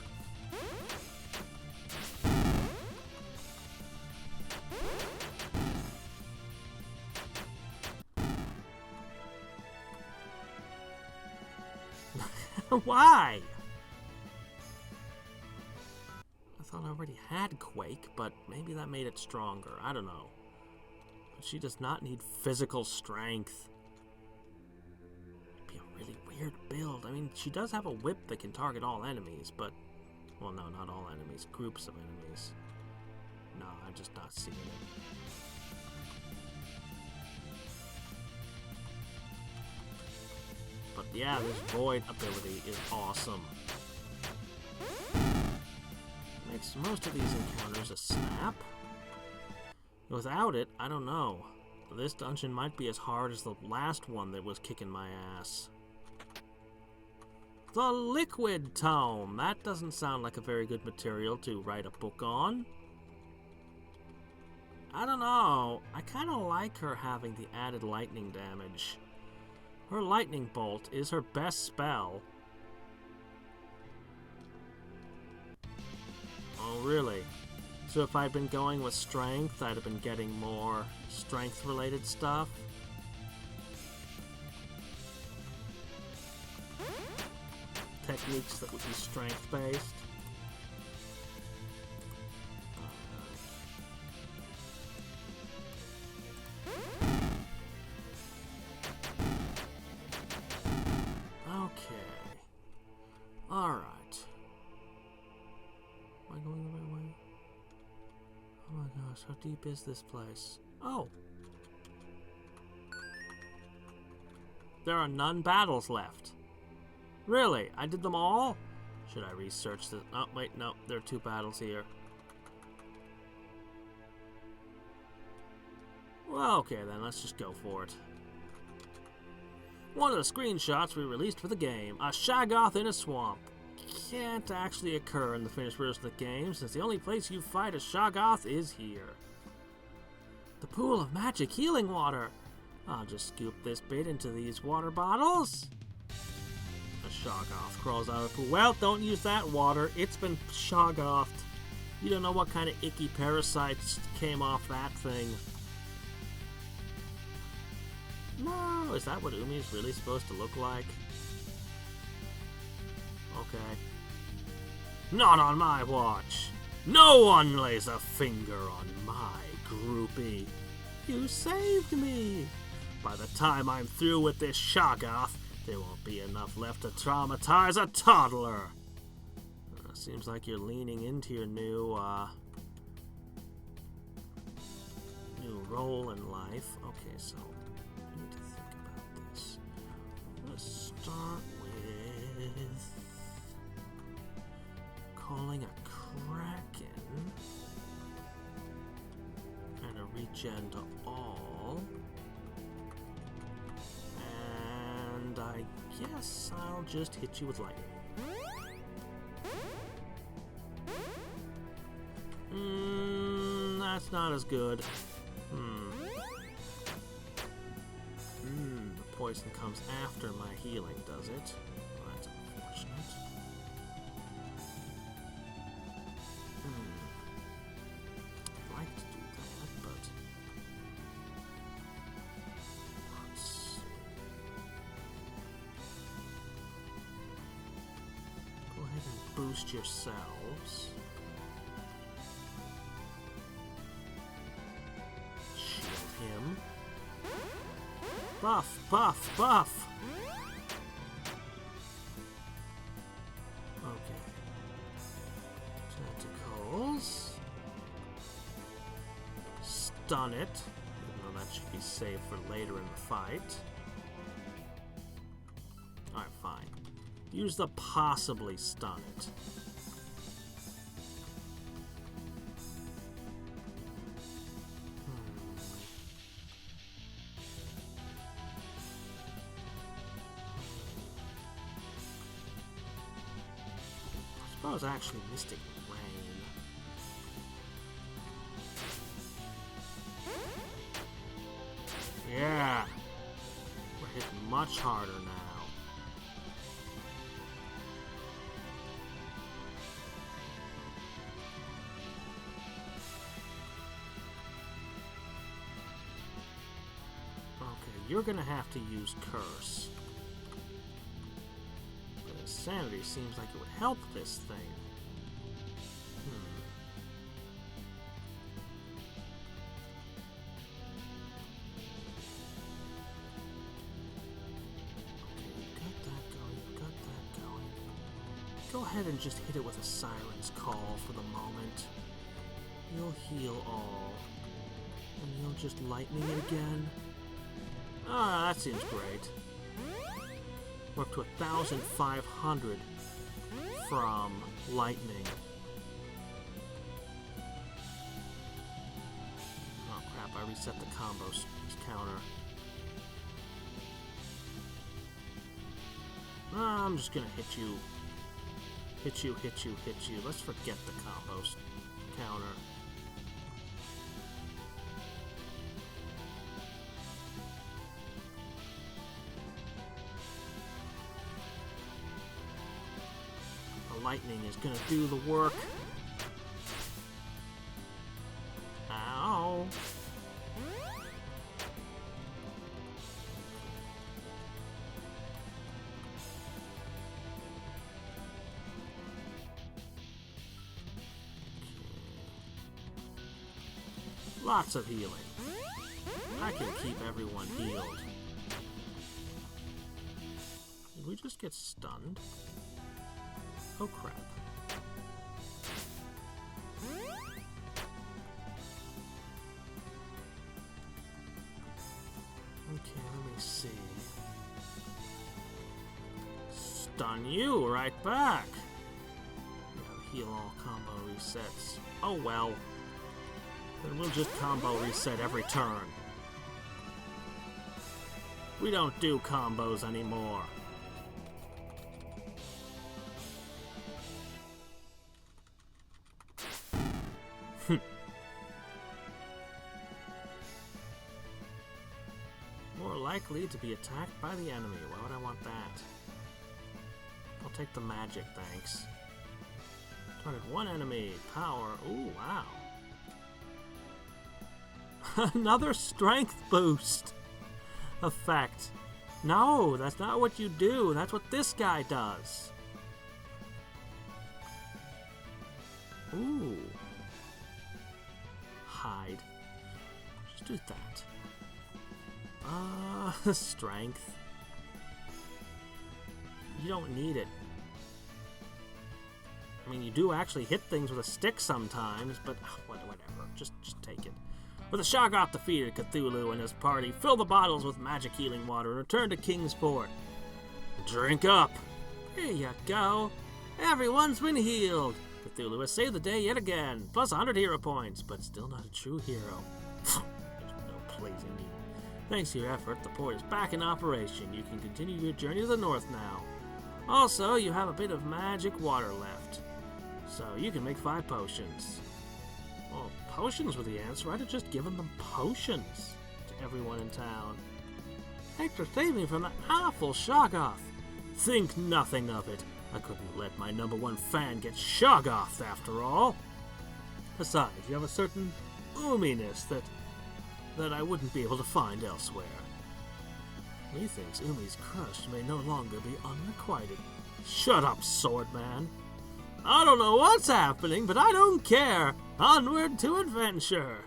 Why? I thought I already had Quake, but maybe that made it stronger. I don't know. But she does not need physical strength. It'd be a really weird build. I mean, she does have a whip that can target all enemies, but... well, no, not all enemies. Groups of enemies. No, I'm just not seeing it. But yeah, this Void ability is awesome. Makes most of these encounters a snap. Without it, I don't know. This dungeon might be as hard as the last one that was kicking my ass. The Liquid Tome! That doesn't sound like a very good material to write a book on. I don't know. I kind of like her having the added lightning damage. Her lightning bolt is her best spell. Oh, really? So if I'd been going with strength, I'd have been getting more strength-related stuff? Techniques that would be strength-based? Alright. Am I going the right way? Oh my gosh, how deep is this place? Oh! There are none battles left. Really? I did them all? Should I research this? Oh, wait, no. There are 2 battles here. Well, okay then, let's just go for it. One of the screenshots we released for the game, a Shoggoth in a swamp. Can't actually occur in the finished version of the game, since the only place you fight a Shoggoth is here. The pool of magic healing water. I'll just scoop this bit into these water bottles. A Shoggoth crawls out of the pool. Well, don't use that water. It's been Shoggothed. You don't know what kind of icky parasites came off that thing. No, is that what Umi is really supposed to look like? Okay. Not on my watch. No one lays a finger on my groupie. You saved me. By the time I'm through with this Shoggoth, there won't be enough left to traumatize a toddler. Seems like you're leaning into your new role in life. Okay, so I need to think about this. Let's start with calling a Kraken and a regen to all. And I guess I'll just hit you with lightning. That's not as good. The poison comes after my healing, does it? Well, that's unfortunate. I'd like to do that, but let's see. Go ahead and boost yourselves. Him. Buff, buff, buff! Okay. Tentacles. Stun it. Even though that should be saved for later in the fight. Alright, fine. Use the possibly stun it. I suppose actually Mystic Rain. Yeah! We're hitting much harder now. Okay, you're gonna have to use Curse. Sanity seems like it would help this thing. Okay, you've got that going, you've got that going. Go ahead and just hit it with a Siren's Call for the moment. You'll heal all. And you'll just lightning it again. Ah, that seems great. We're up to 1,500 from lightning. Oh crap, I reset the combos counter. I'm just gonna hit you. Hit you, hit you, hit you. Let's forget the combos counter. Lightning is gonna do the work. Ow. Lots of healing. I can keep everyone healed. Did we just get stunned? Oh crap. Okay, let me see. Stun you right back. Yeah, heal all combo resets. Oh well. Then we'll just combo reset every turn. We don't do combos anymore. More likely to be attacked by the enemy. Why would I want that? I'll take the magic, thanks. Target one enemy. Power. Ooh, wow. Another strength boost effect. No, that's not what you do. That's what this guy does. Ooh. Hide. Just do that. Strength. You don't need it. I mean, you do actually hit things with a stick sometimes, but whatever. Just take it. With the Shoggoth defeated Cthulhu and his party, fill the bottles with magic healing water and return to Kingsport. Drink up. Here you go. Everyone's been healed. Cthulhu has saved the day yet again, plus 100 hero points, but still not a true hero. There's no pleasing me. Thanks to your effort, the port is back in operation. You can continue your journey to the north now. Also, you have a bit of magic water left, so you can make 5 potions. Well, potions were the answer. I'd have just given them potions to everyone in town. Thanks for saving me from that awful Shoggoth. Think nothing of it. I couldn't let my #1 fan get Shoggoth after all. Besides, you have a certain oominess that I wouldn't be able to find elsewhere. Methinks Umi's crush may no longer be unrequited. Shut up, Swordman. I don't know what's happening, but I don't care. Onward to adventure.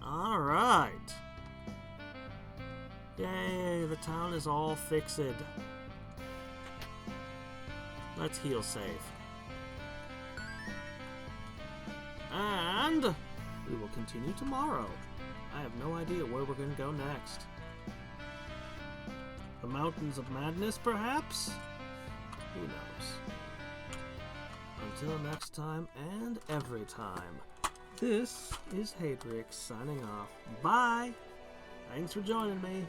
Alright. Yay, the town is all fixed. Let's heal save. And we will continue tomorrow. I have no idea where we're going to go next. The Mountains of Madness, perhaps? Who knows? Until next time and every time, this is Hadriex signing off. Bye! Thanks for joining me.